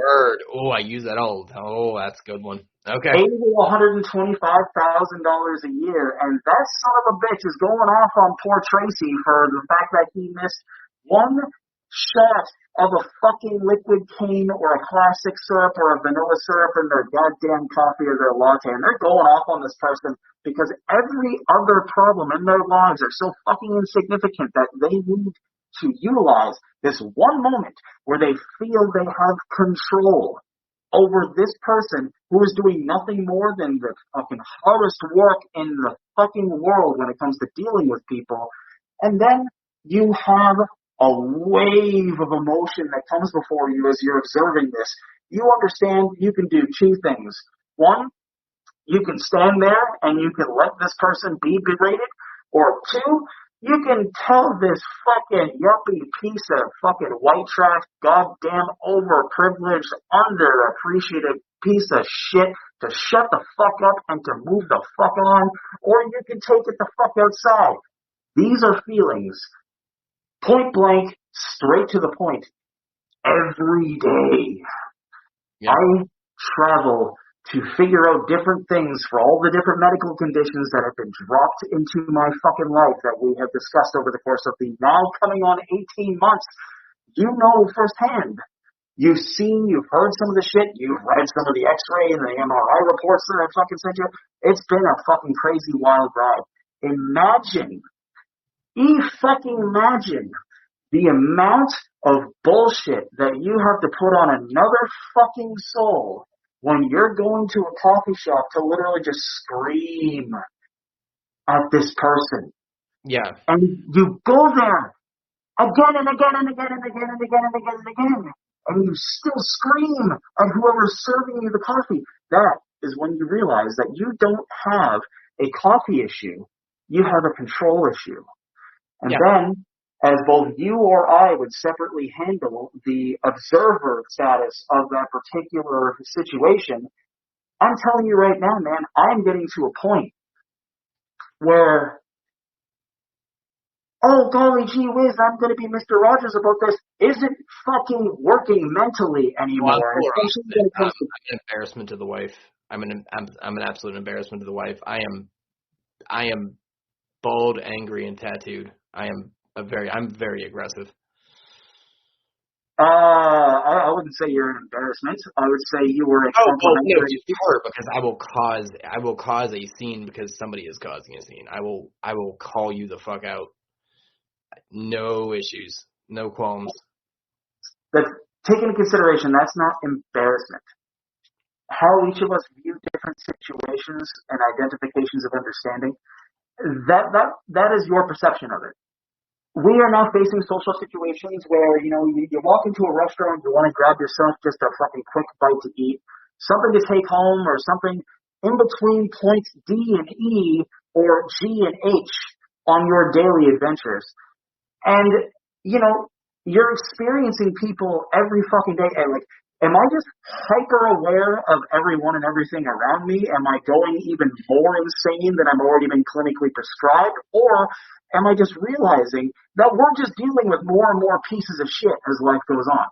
Oh, I use that all. Oh, that's a good one. Okay. $80,000 to $125,000 a year, and that son of a bitch is going off on poor Tracy for the fact that he missed one shot of a fucking liquid cane or a classic syrup or a vanilla syrup in their goddamn coffee or their latte, and they're going off on this person because every other problem in their lives are so fucking insignificant that they need to utilize this one moment where they feel they have control over this person who is doing nothing more than the fucking hardest work in the fucking world when it comes to dealing with people. And then you have a wave of emotion that comes before you as you're observing this. You understand you can do 2 things. One, you can stand there and you can let this person be berated. Or 2, you can tell this fucking yuppie piece of fucking white trash, goddamn overprivileged, underappreciated piece of shit to shut the fuck up and to move the fuck on. Or you can take it the fuck outside. These are feelings. Point blank, straight to the point, every day. Yeah. I travel to figure out different things for all the different medical conditions that have been dropped into my fucking life that we have discussed over the course of the now coming on 18 months. You know firsthand. You've seen, you've heard some of the shit, you've read some of the x-ray and the MRI reports that I fucking sent you. It's been a fucking crazy wild ride. Imagine the amount of bullshit that you have to put on another fucking soul when you're going to a coffee shop to literally just scream at this person. Yeah. And you go there again and again and again and again and again and again and again, and you still scream at whoever's serving you the coffee, that is when you realize that you don't have a coffee issue, you have a control issue. And then, as both you or I would separately handle the observer status of that particular situation, I'm telling you right now, man, I'm getting to a point where, oh, golly gee whiz, I'm going to be Mr. Rogers about this, isn't fucking working mentally anymore. I'm an embarrassment to the wife. I'm an absolute embarrassment to the wife. I am bald, angry, and tattooed. I'm very aggressive. I wouldn't say you're an embarrassment. I would say you were a complimentary. No, you were, because I will cause a scene because somebody is causing a scene. I will call you the fuck out. No issues, no qualms. But take into consideration, that's not embarrassment. How each of us view different situations and identifications of understanding, that is your perception of it. We are now facing social situations where, you walk into a restaurant, you want to grab yourself just a fucking quick bite to eat, something to take home, or something in between points D and E or G and H on your daily adventures. And, you're experiencing people every fucking day. And am I just hyper aware of everyone and everything around me? Am I going even more insane than I'm already been clinically prescribed? Or am I just realizing that we're just dealing with more and more pieces of shit as life goes on?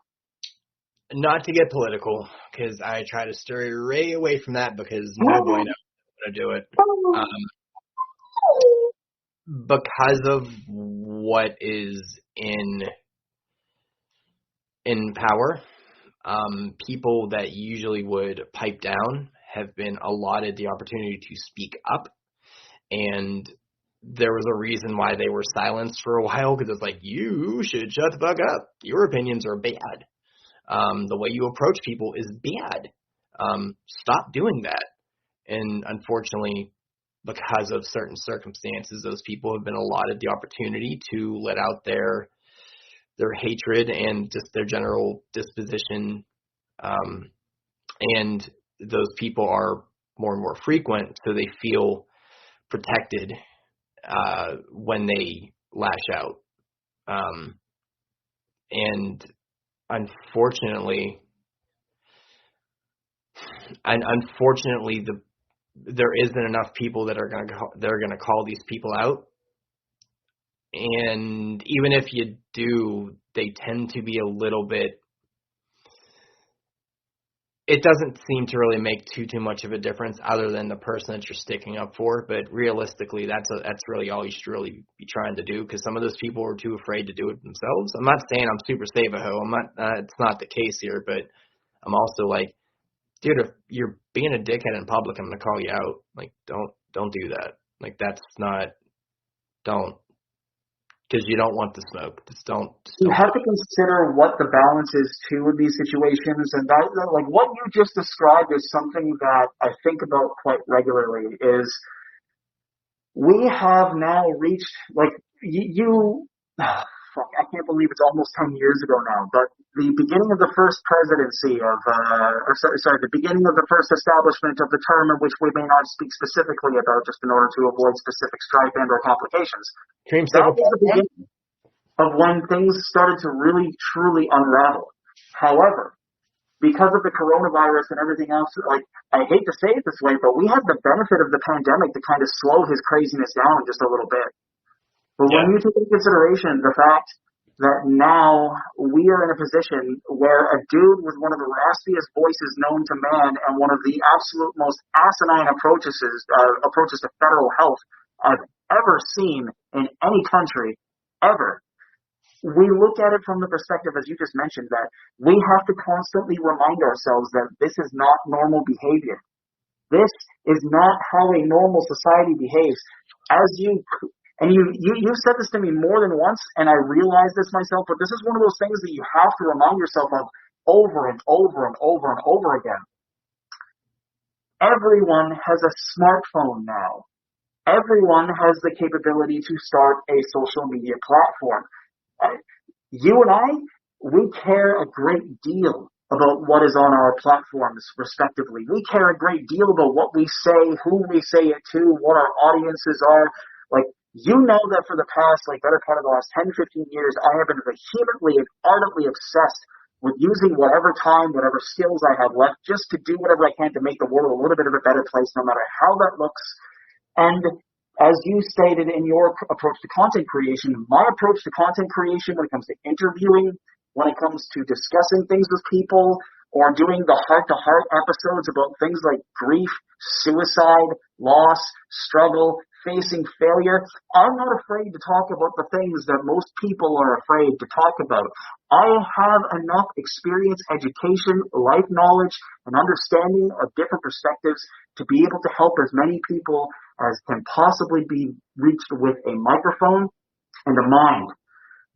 Not to get political, because I try to stray away from that, because no boy knows how to do it. Because of what is in power, people that usually would pipe down have been allotted the opportunity to speak up, and there was a reason why they were silenced for a while, because it's like, you should shut the fuck up. Your opinions are bad. The way you approach people is bad. Stop doing that. And unfortunately, because of certain circumstances, those people have been allotted the opportunity to let out their hatred and just their general disposition. And those people are more and more frequent, so they feel protected when they lash out. And unfortunately, there isn't enough people that are going to call these people out. And even if you do, they tend to be a little bit. It doesn't seem to really make too much of a difference, other than the person that you're sticking up for. But realistically, that's really all you should really be trying to do, because some of those people are too afraid to do it themselves. I'm not saying I'm super save-a-ho. I'm not. It's not the case here. But I'm also like, dude, if you're being a dickhead in public, I'm gonna call you out. Like, don't do that. Like, that's not. Don't. Because you don't want the smoke. Just don't. You have to consider what the balance is too in these situations, and that, like what you just described, is something that I think about quite regularly. Is we have now reached, like, I can't believe it's almost 10 years ago now, but the beginning of the first presidency the beginning of the first establishment of the term, in which we may not speak specifically about, just in order to avoid specific strife and or complications. That was the beginning of when things started to really, truly unravel. However, because of the coronavirus and everything else, like, I hate to say it this way, but we had the benefit of the pandemic to kind of slow his craziness down just a little bit. But when you take into consideration the fact that now we are in a position where a dude with one of the raspiest voices known to man and one of the absolute most asinine approaches to federal health I've ever seen in any country, ever, we look at it from the perspective, as you just mentioned, that we have to constantly remind ourselves that this is not normal behavior. This is not how a normal society behaves. And you said this to me more than once, and I realized this myself, but this is one of those things that you have to remind yourself of over and over and over and over again. Everyone has a smartphone now. Everyone has the capability to start a social media platform. You and I, we care a great deal about what is on our platforms, respectively. We care a great deal about what we say, who we say it to, what our audiences are. Like, you know that for the past, better part of the last 10, 15 years, I have been vehemently and ardently obsessed with using whatever time, whatever skills I have left, just to do whatever I can to make the world a little bit of a better place, no matter how that looks. And as you stated in your approach to content creation, my approach to content creation when it comes to interviewing, when it comes to discussing things with people, or doing the heart-to-heart episodes about things like grief, suicide, loss, struggle, facing failure, I'm not afraid to talk about the things that most people are afraid to talk about. I have enough experience, education, life knowledge, and understanding of different perspectives to be able to help as many people as can possibly be reached with a microphone and a mind.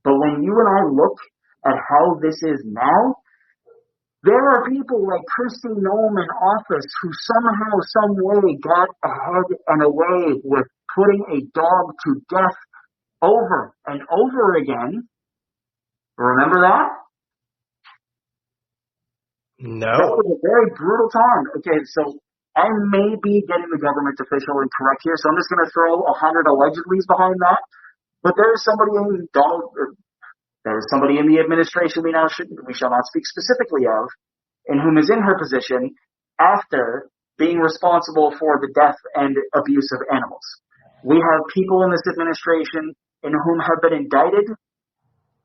But when you and I look at how this is now, there are people like Pristine in office who somehow, some way got ahead and away with putting a dog to death over and over again. Remember that? No. That was a very brutal time. Okay, so I may be getting the government official incorrect here, so I'm just going to throw 100 allegedlys behind that. But there is somebody in there is somebody in the administration we shall not speak specifically of, and whom is in her position after being responsible for the death and abuse of animals. We have people in this administration in whom have been indicted,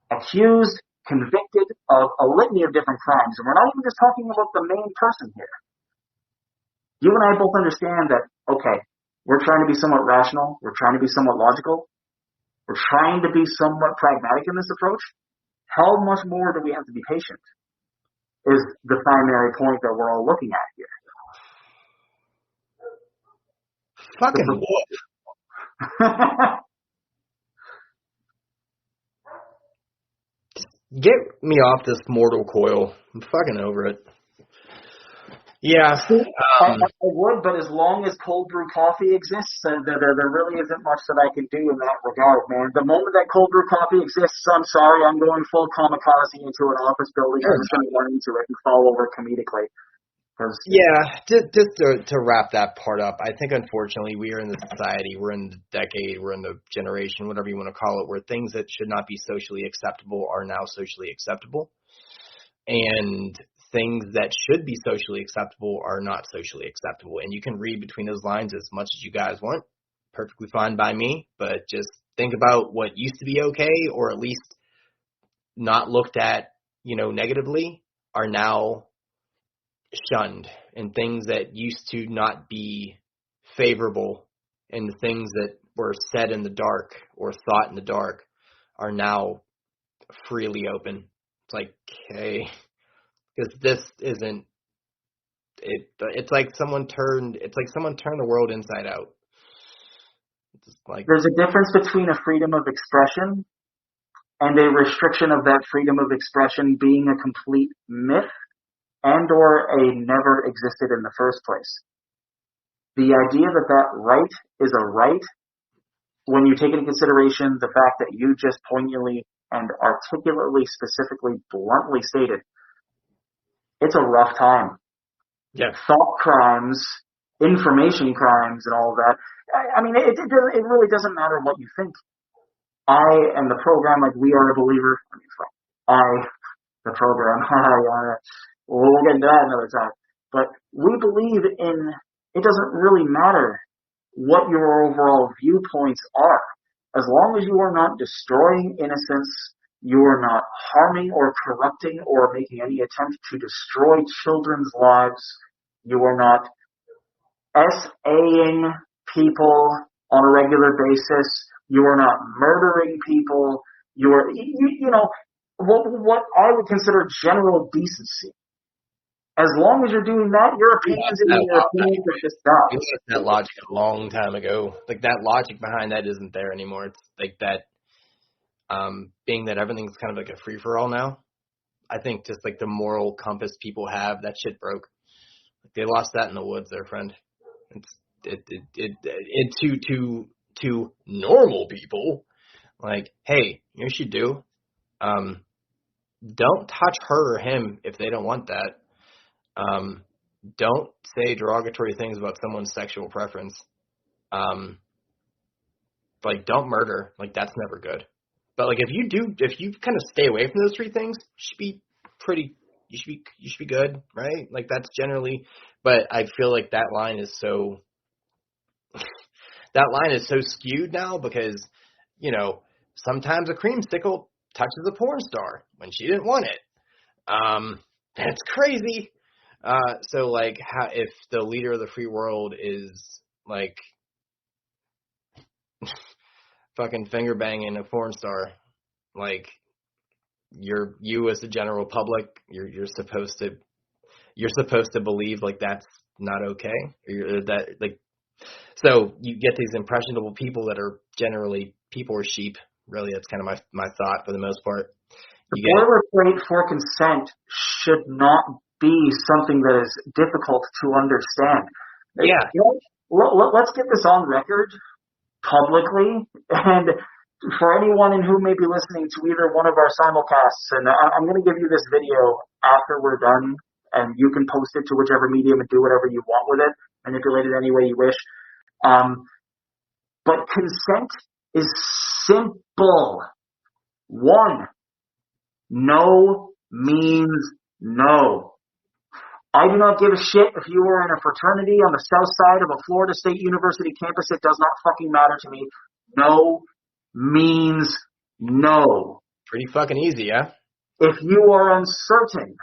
accused, convicted of a litany of different crimes. And we're not even just talking about the main person here. You and I both understand that, okay, we're trying to be somewhat rational, we're trying to be somewhat logical, we're trying to be somewhat pragmatic in this approach. How much more do we have to be patient is the primary point that we're all looking at here. Fucking wolf. Get me off this mortal coil. I'm fucking over it. Yeah. I would, but as long as cold brew coffee exists, there really isn't much that I can do in that regard, man. The moment that cold brew coffee exists, I'm sorry, I'm going full kamikaze into an office building. I'm just going to run into it and fall over comedically. Yeah, just to wrap that part up, I think unfortunately we are in the society, we're in the decade, we're in the generation, whatever you want to call it, where things that should not be socially acceptable are now socially acceptable. And things that should be socially acceptable are not socially acceptable. And you can read between those lines as much as you guys want. Perfectly fine by me. But just think about what used to be okay, or at least not looked at, negatively, are now shunned. And things that used to not be favorable, and the things that were said in the dark or thought in the dark are now freely open. It's like, hey, because this isn't it. It's like someone turned the world inside out. It's like, there's a difference between a freedom of expression and a restriction of that freedom of expression being a complete myth and or a never existed in the first place. The idea that right is a right, when you take into consideration the fact that you just poignantly and articulately, specifically, bluntly stated, it's a rough time. yeah, Thought crimes, information crimes, and all of that. I mean, it really doesn't matter what you think. I am the program, like we are a believer. The program. We'll get into that another time. But we believe in, it doesn't really matter what your overall viewpoints are. As long as you are not destroying innocence, you are not harming or corrupting or making any attempt to destroy children's lives. You are not SAing people on a regular basis. You are not murdering people. You are, what I would consider general decency. As long as you're doing that, your opinions are just that. We lost that logic a long time ago. Like, that logic behind that isn't there anymore. It's like that, being that everything's kind of like a free-for-all now, I think just like the moral compass people have, that shit broke. Like, they lost that in the woods, their friend. To normal people, like, hey, you should do. Don't touch her or him if they don't want that. Don't say derogatory things about someone's sexual preference. Like, don't murder. Like, that's never good. But like, if you kind of stay away from those three things, you should be good, right? Like, that's generally. But I feel like that line is so skewed now because, you know, sometimes a creamsicle touches a porn star when she didn't want it. That's crazy. So like, if the leader of the free world is like fucking finger banging a porn star, like you as the general public, you're supposed to believe like that's not okay, or that like. So you get these impressionable people that are generally people or sheep. Really, that's kind of my thought for the most part. The boilerplate for consent should not be something that is difficult to understand. Yeah. You know, let's get this on record publicly, and for anyone who may be listening to either one of our simulcasts, and I'm going to give you this video after we're done, and you can post it to whichever medium and do whatever you want with it, manipulate it any way you wish. But consent is simple. 1, no means no. I do not give a shit if you are in a fraternity on the south side of a Florida State University campus. It does not fucking matter to me. No means no. Pretty fucking easy, yeah? If you are uncertain,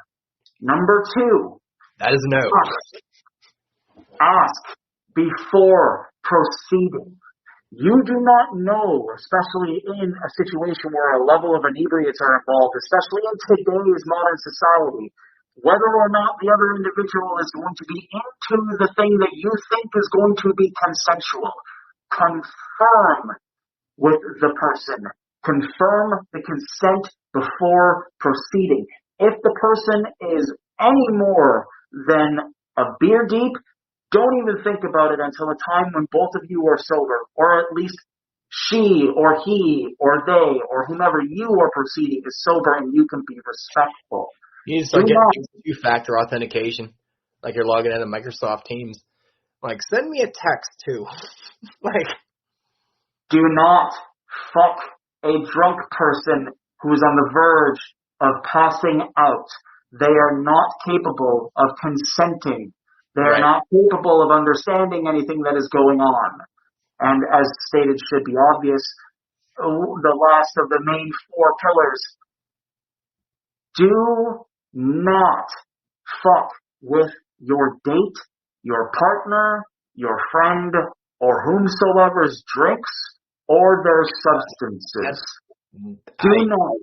number 2. That is no. Ask before proceeding. You do not know, especially in a situation where a level of inebriates are involved, especially in today's modern society, whether or not the other individual is going to be into the thing that you think is going to be consensual. Confirm with the person. Confirm the consent before proceeding. If the person is any more than a beer deep, don't even think about it until a time when both of you are sober, or at least she or he or they or whomever you are proceeding is sober and you can be respectful. You need to start getting two-factor authentication, like you're logging into Microsoft Teams. Like, send me a text too. Like, do not fuck a drunk person who is on the verge of passing out. They are not capable of consenting. They are not capable of understanding anything that is going on. And as stated, should be obvious, the last of the main 4 pillars. Do not fuck with your date, your partner, your friend, or whomsoever's drinks or their substances. Do not,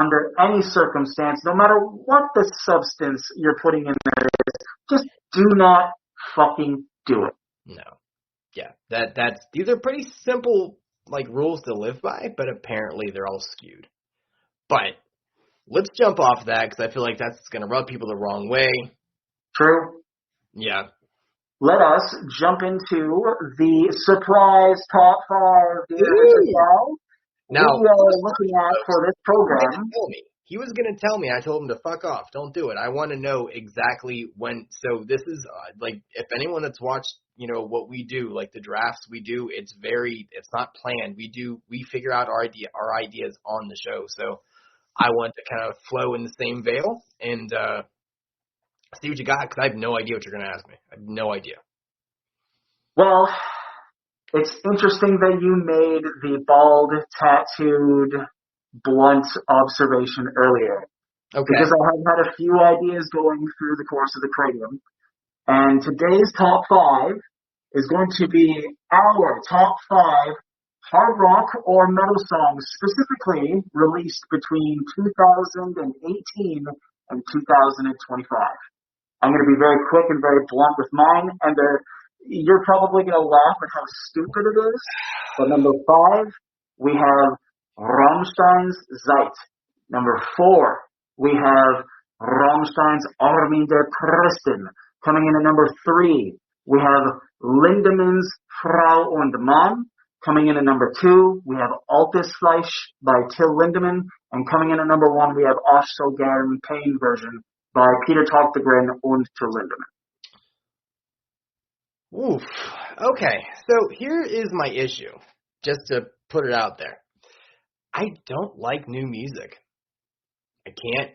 under any circumstance, no matter what the substance you're putting in there is, just do not fucking do it. No. Yeah, these are pretty simple like rules to live by, but apparently they're all skewed. But let's jump off that because I feel like that's going to rub people the wrong way. True. Yeah. Let us jump into the surprise top 5. Now, we are looking at for this program. He was going to tell me. I told him to fuck off. Don't do it. I want to know exactly when. So this is like, if anyone that's watched, you know, what we do, like the drafts we do, it's not planned. We figure out our ideas on the show. So I want to kind of flow in the same veil and see what you got, because I have no idea what you're going to ask me. I have no idea. Well, it's interesting that you made the bald, tattooed, blunt observation earlier. Okay. Because I have had a few ideas going through the course of the cranium. And today's top 5 is going to be our top 5 hard rock or metal songs, specifically released between 2018 and 2025. I'm going to be very quick and very blunt with mine, and you're probably going to laugh at how stupid it is. But number 5, we have Rammstein's Zeit. Number 4, we have Rammstein's Armin der Christen. Coming in at number 3, we have Lindemann's Frau und Mann. Coming in at number 2, we have Altusfleisch by Till Lindemann. And coming in at number 1, we have Auch so gern Pain version by Peter Toftagren und Till Lindemann. Oof. Okay, so here is my issue, just to put it out there. I don't like new music. I can't.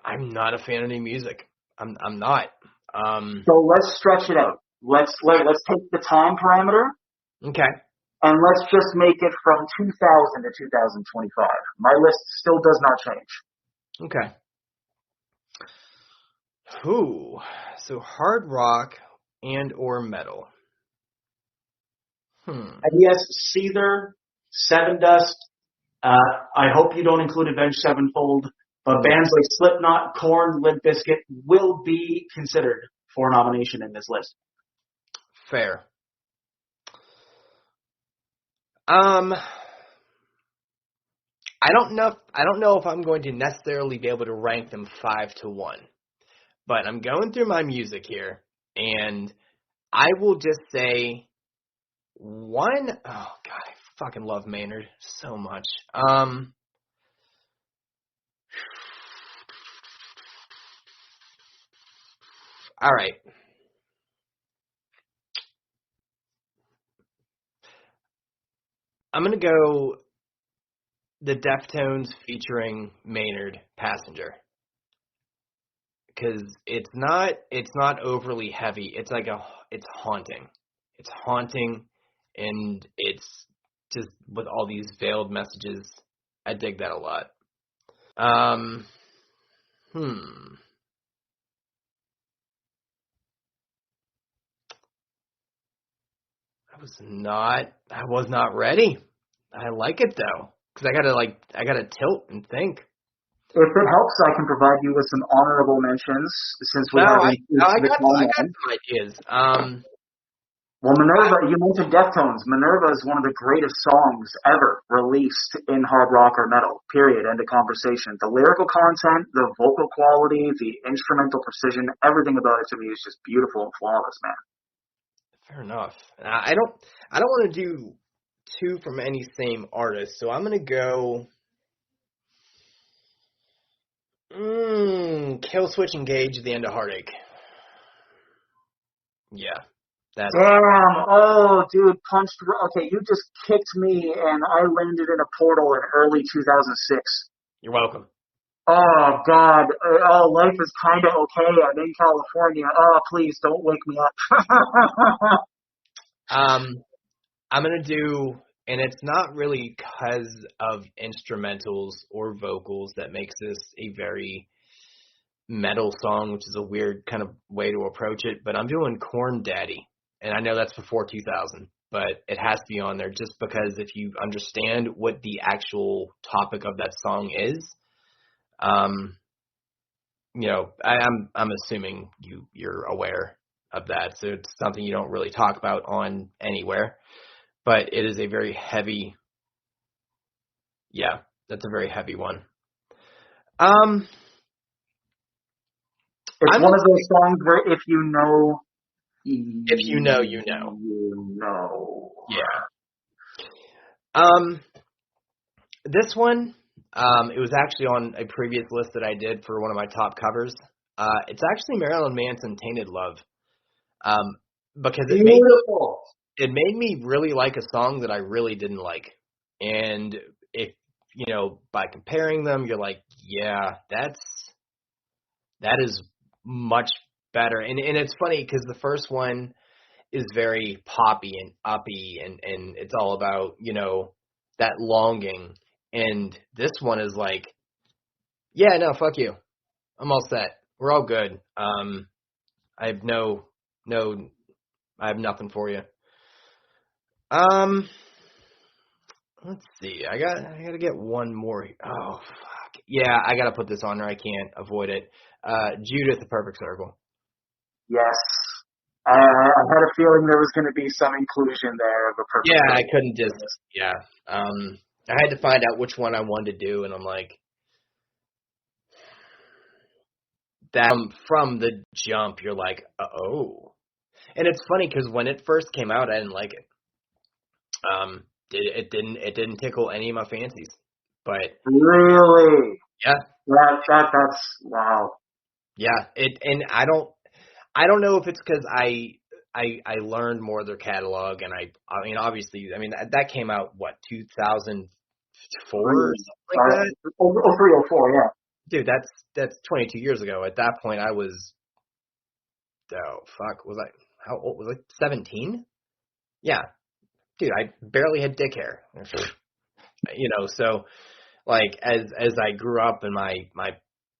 I'm not a fan of new music. I'm not. So let's stretch it out. Let's take the time parameter. Okay. And let's just make it from 2000 to 2025. My list still does not change. Okay. Ooh. So hard rock and or metal. And yes, Seether, Seven Dust. I hope you don't include Avenged Sevenfold, but bands like Slipknot, Korn, Limp Bizkit will be considered for nomination in this list. Fair. I don't know if I'm going to necessarily be able to rank them 5-1, but I'm going through my music here, and I will just say one. Oh God, I fucking love Maynard so much. All right. I'm going to go the Deftones featuring Maynard, Passenger. Because it's not overly heavy. It's haunting. It's haunting, and it's just with all these veiled messages. I dig that a lot. I was not ready. I like it though, because I gotta tilt and think. If it helps, I can provide you with some honorable mentions since we I got some ideas. Well, Minerva, you mentioned Deftones. Minerva is one of the greatest songs ever released in hard rock or metal, period, end of conversation. The lyrical content, the vocal quality, the instrumental precision, everything about it to me is just beautiful and flawless, man. Fair enough. I don't want to do two from any same artist, so I'm going to go Kill Switch Engage, The End of Heartache. Yeah. Damn. Oh, dude, punched. Okay, you just kicked me and I landed in a portal in early 2006. You're welcome. Oh, God. Oh, life is kind of okay. I'm in California. Oh, please don't wake me up. I'm going to do, and it's not really because of instrumentals or vocals that makes this a very metal song, which is a weird kind of way to approach it, but I'm doing Corn Daddy. And I know that's before 2000, but it has to be on there just because if you understand what the actual topic of that song is, you know, I'm assuming you're aware of that. So it's something you don't really talk about on anywhere, but it is a very heavy, that's a very heavy one. It's one of those songs where if you know, you know. You know. Yeah. This one, it was actually on a previous list that I did for one of my top covers. It's actually Marilyn Manson, Tainted Love. Because it made me really like a song that I really didn't like. And if, you know, by comparing them, you're like, yeah, that is much better. And it's funny because the first one is very poppy and uppy and it's all about, you know, that longing. And this one is like, yeah, no, fuck you. I'm all set. We're all good. I have I have nothing for you. Let's see. I gotta get one more. Oh, fuck. Yeah, I gotta put this on there. I can't avoid it. Judith, The Perfect Circle. Yes. I had a feeling there was going to be some inclusion there of a perfect circle. I couldn't just, I had to find out which one I wanted to do, and I'm like, that from the jump, you're like, oh. And it's funny, because when it first came out, I didn't like it. it didn't tickle any of my fancies. But Really? yeah, That's wow. yeah. And I don't know if it's because I learned more of their catalog, and I mean obviously that came out what 2004 or something like that. 0304, yeah. Dude, that's 22 years ago. At that point, I was how old was I? 17? Yeah, dude, I barely had dick hair. So like as I grew up and my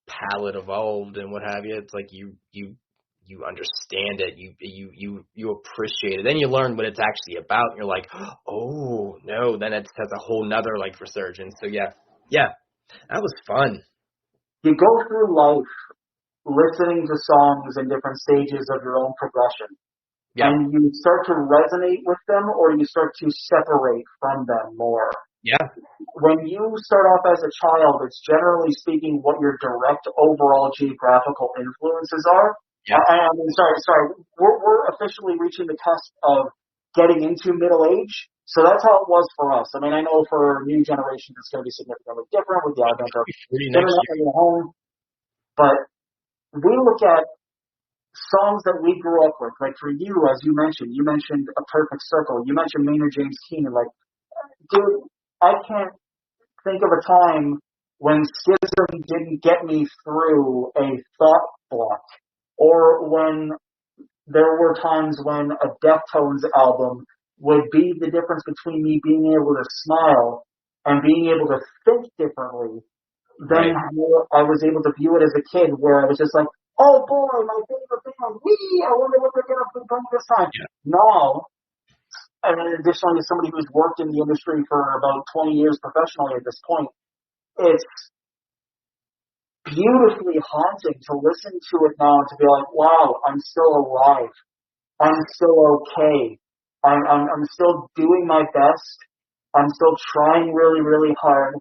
palate evolved and what have you, it's like you understand it, you appreciate it, then you learn what it's actually about, and you're like, oh no, then it has a whole nother like resurgence. So yeah, that was fun. You go through life listening to songs in different stages of your own progression. Yeah. And you start to resonate with them, or you start to separate from them more. Yeah. When you start off as a child, it's generally speaking what your direct overall geographical influences are. Yeah. I mean, sorry. We're officially reaching the cusp of getting into middle age. So that's how it was for us. I mean, I know for new generations it's going to be significantly different with the advent of internet in the home. But we look at songs that we grew up with, like for you, as you mentioned A Perfect Circle, you mentioned Maynard James Keenan. Like, dude, I can't think of a time when Schism didn't get me through a thought block, or when there were times when a Deftones album would be the difference between me being able to smile and being able to think differently than how I was able to view it as a kid, where I was just like, oh boy, my favorite band, I wonder what they're going to bring this time. Yeah. Now, and additionally, as somebody who's worked in the industry for about 20 years professionally at this point, it's beautifully haunting to listen to it now and to be like, wow, I'm still alive. I'm still okay. I'm still doing my best. I'm still trying really, really hard.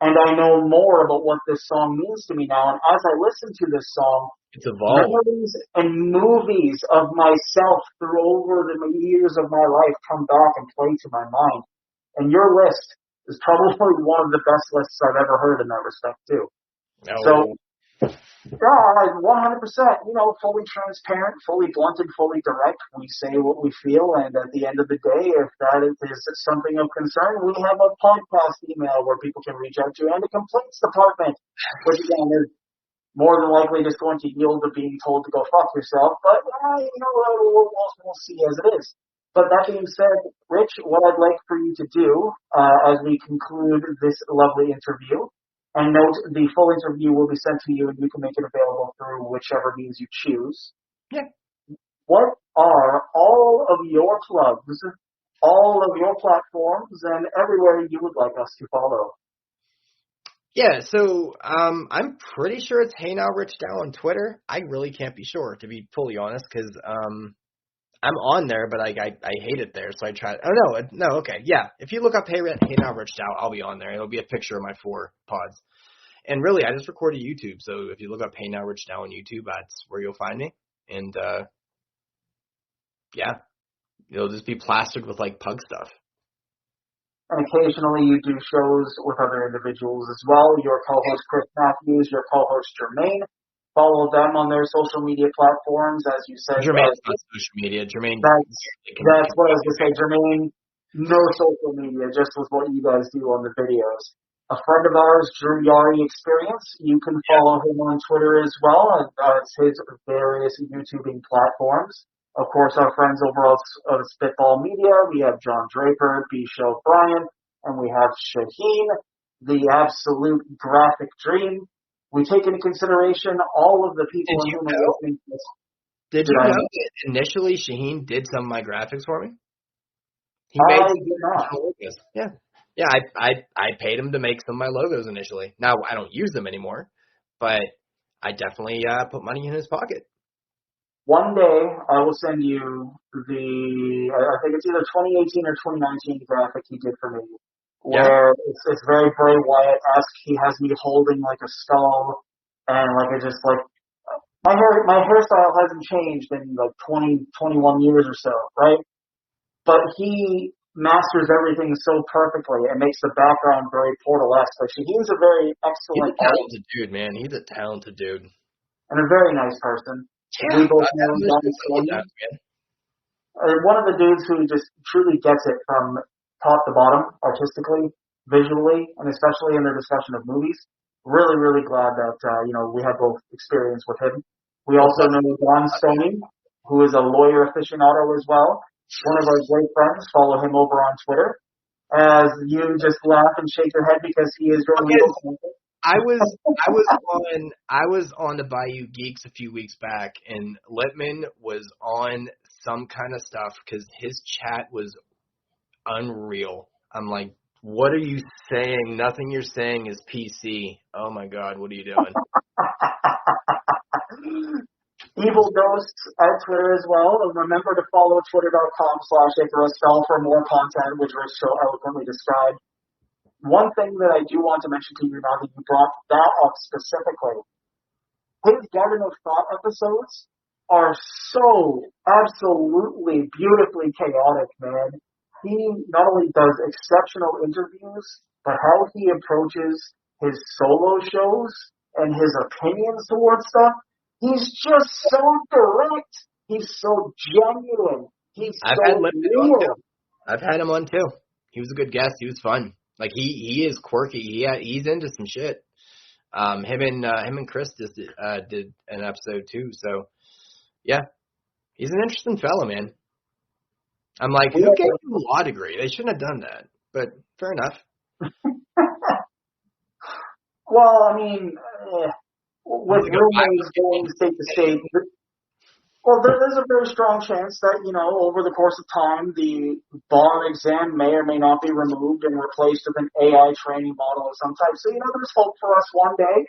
And I know more about what this song means to me now. And as I listen to this song, it's evolved. Memories and movies of myself through over the years of my life come back and play to my mind. And your list is probably one of the best lists I've ever heard in that respect, too. Oh. So, yeah, 100%, fully transparent, fully blunt, and fully direct. We say what we feel, and at the end of the day, if that is something of concern, we have a podcast email where people can reach out to, and a complaints department, which again is more than likely just going to yield to being told to go fuck yourself, but we'll see as it is. But that being said, Rich, what I'd like for you to do as we conclude this lovely interview, and note the full interview will be sent to you and you can make it available through whichever means you choose. Yeah. What are all of your plugs, all of your platforms, and everywhere you would like us to follow? Yeah, so I'm pretty sure it's Hey Now Rich Dow on Twitter. I really can't be sure, to be fully honest, because I'm on there, but I hate it there, so I try. Oh, no, okay, yeah. If you look up Hey Now Rich Dow, I'll be on there. It'll be a picture of my 4 pods. And really, I just recorded YouTube, so if you look up Hey Now Rich Dow on YouTube, that's where you'll find me. And, yeah, it'll just be plastered with, like, pug stuff. And occasionally you do shows with other individuals as well. Your co-host Chris Matthews, your co-host Jermaine. Follow them on their social media platforms, as you said. Jermaine's on social media. Jermaine. That's what I was going to say. Jermaine, no social media, just with what you guys do on the videos. A friend of ours, Drew Yari Experience, you can follow him on Twitter as well. It's his various YouTubing platforms. Of course, our friends over at Spitball Media, we have John Draper, B. Show Brian, and we have Shaheen, the absolute graphic dream. We take into consideration all of the people who are listening to this. Did you know that initially Shaheen did some of my graphics for me? He made logos. Yeah. Yeah, I paid him to make some of my logos initially. Now, I don't use them anymore, but I definitely put money in his pocket. One day, I will send you I think it's either 2018 or 2019 graphic he did for me, where it's very Bray Wyatt-esque. He has me holding like a skull, and like my hairstyle hasn't changed in like 20, 21 years or so, right? But he masters everything so perfectly and makes the background very Portal-esque. Like, he's a very He's a excellent artist talented dude, man. He's a talented dude. and a very nice person. Yeah, We both I've had know him on the Don show several Stoney. times, man. One of the dudes who just truly gets it from top to bottom, artistically, visually, and especially in the discussion of movies. Really, really glad that, we had both experience with him. We also know Don Stoney, who is a lawyer aficionado as well. One of our great friends. Follow him over on Twitter. As you just laugh and shake your head because he is your legal counsel. I was on the Bayou Geeks a few weeks back, and Lippman was on some kind of stuff because his chat was unreal. I'm like, what are you saying? Nothing you're saying is PC. Oh my God, what are you doing? Evil Ghosts at Twitter as well. And remember to follow twitter.com/IcarusFell for more content, which Rich so eloquently described. One thing that I do want to mention to you now that you brought that up specifically, his Garden of Thought episodes are so absolutely beautifully chaotic, man. He not only does exceptional interviews, but how he approaches his solo shows and his opinions towards stuff, he's just so direct. He's so genuine. He's I've so had Lippman on real. too. I've had him on too. He was a good guest. He was fun. Like he is quirky. He's into some shit. Him and Chris just did an episode too. So yeah, he's an interesting fellow, man. I'm like, who gave him a law degree? They shouldn't have done that. But fair enough. Well, I mean, with rumors going state to state, well, there's a very strong chance that, over the course of time, the bar exam may or may not be removed and replaced with an AI training model of some type. So, there's hope for us one day.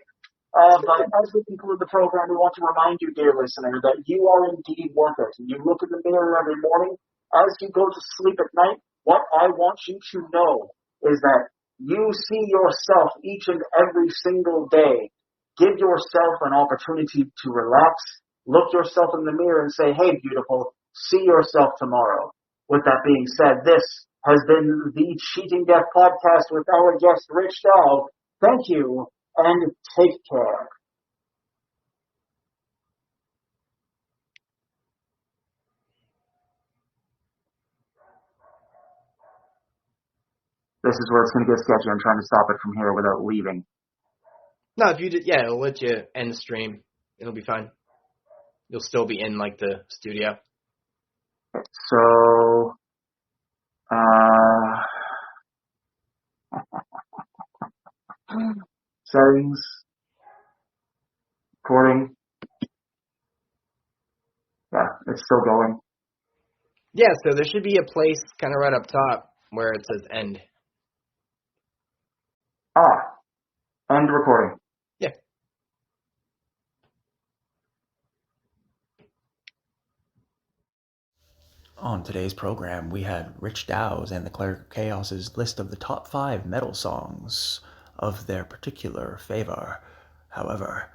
But as we conclude the program, we want to remind you, dear listener, that you are indeed worth it. You look in the mirror every morning. As you go to sleep at night, what I want you to know is that you see yourself each and every single day. Give yourself an opportunity to relax. Look yourself in the mirror and say, hey, beautiful, see yourself tomorrow. With that being said, this has been the Cheating Death Podcast with our guest, Rich Dow. Thank you, and take care. This is where it's going to get sketchy. I'm trying to stop it from here without leaving. No, if you did, yeah, it'll let you end the stream. It'll be fine. You'll still be in like the studio. So, settings, recording. Yeah, it's still going. Yeah, so there should be a place kind of right up top where it says end. End recording. Yeah. On today's program, we had Rich Dow's and the Cleric of Chaos's list of the top 5 metal songs of their particular favor. However,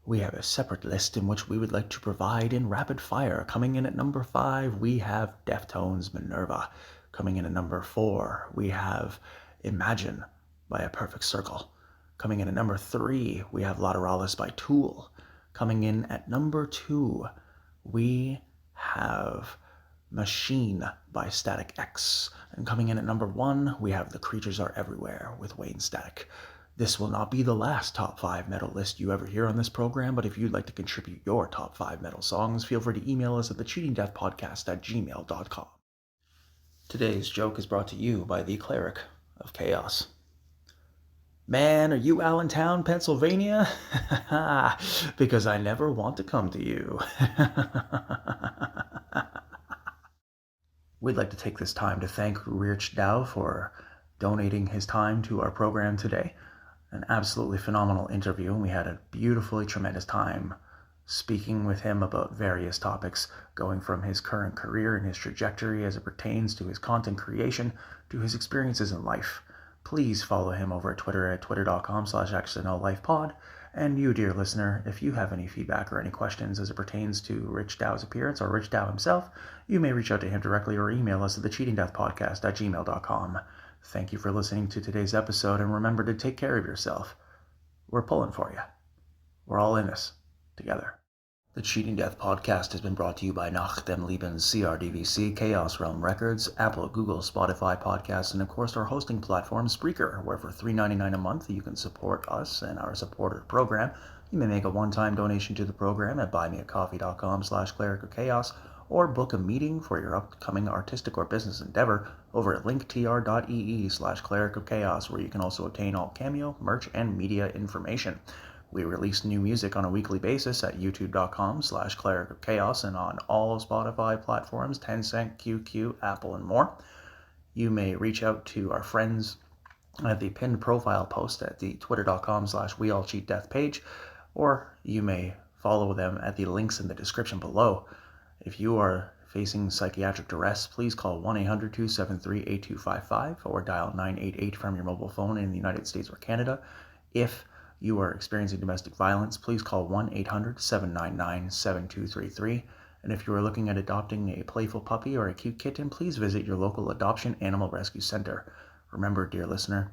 we have a separate list in which we would like to provide in rapid fire. Coming in at number 5, we have Deftones' Minerva. Coming in at number 4, we have Imagine by A Perfect Circle. Coming in at number 3, we have Lateralis by Tool. Coming in at number 2, we have Machine by Static X. And coming in at number 1, we have The Creatures Are Everywhere with Wayne Static. This will not be the last top 5 metal list you ever hear on this program, but if you'd like to contribute your top 5 metal songs, feel free to email us at thecheatingdeathpodcast@gmail.com. Today's joke is brought to you by the Cleric of Chaos. Man, are you Allentown, Pennsylvania? Because I never want to come to you. We'd like to take this time to thank Rich Dow for donating his time to our program today. An absolutely phenomenal interview, and we had a beautifully tremendous time speaking with him about various topics, going from his current career and his trajectory as it pertains to his content creation to his experiences in life. Please follow him over at Twitter at twitter.com/accidentallifepod, And you, dear listener, if you have any feedback or any questions as it pertains to Rich Dow's appearance or Rich Dow himself, you may reach out to him directly or email us at thecheatingdeathpodcast@gmail.com. Thank you for listening to today's episode, and remember to take care of yourself. We're pulling for you. We're all in this together. The Cheating Death Podcast has been brought to you by Nach dem Leben, CRDVC, Chaos Realm Records, Apple, Google, Spotify Podcasts, and of course our hosting platform, Spreaker, where for $3.99 a month you can support us and our supporter program. You may make a one-time donation to the program at buymeacoffee.com/clericofchaos or book a meeting for your upcoming artistic or business endeavor over at linktr.ee/clericofchaos, where you can also obtain all cameo, merch, and media information. We release new music on a weekly basis at youtube.com/clericofchaos and on all Spotify platforms, Tencent, QQ, Apple, and more. You may reach out to our friends at the pinned profile post at the twitter.com/weallcheatdeath page, or you may follow them at the links in the description below. If you are facing psychiatric duress, please call 1-800-273-8255 or dial 988 from your mobile phone in the United States or Canada. If you are experiencing domestic violence, please call 1-800-799-7233. And if you are looking at adopting a playful puppy or a cute kitten, please visit your local adoption animal rescue center. Remember, dear listener,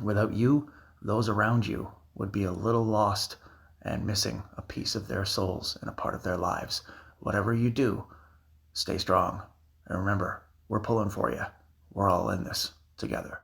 without you, those around you would be a little lost and missing a piece of their souls and a part of their lives. Whatever you do, stay strong. And remember, we're pulling for you. We're all in this together.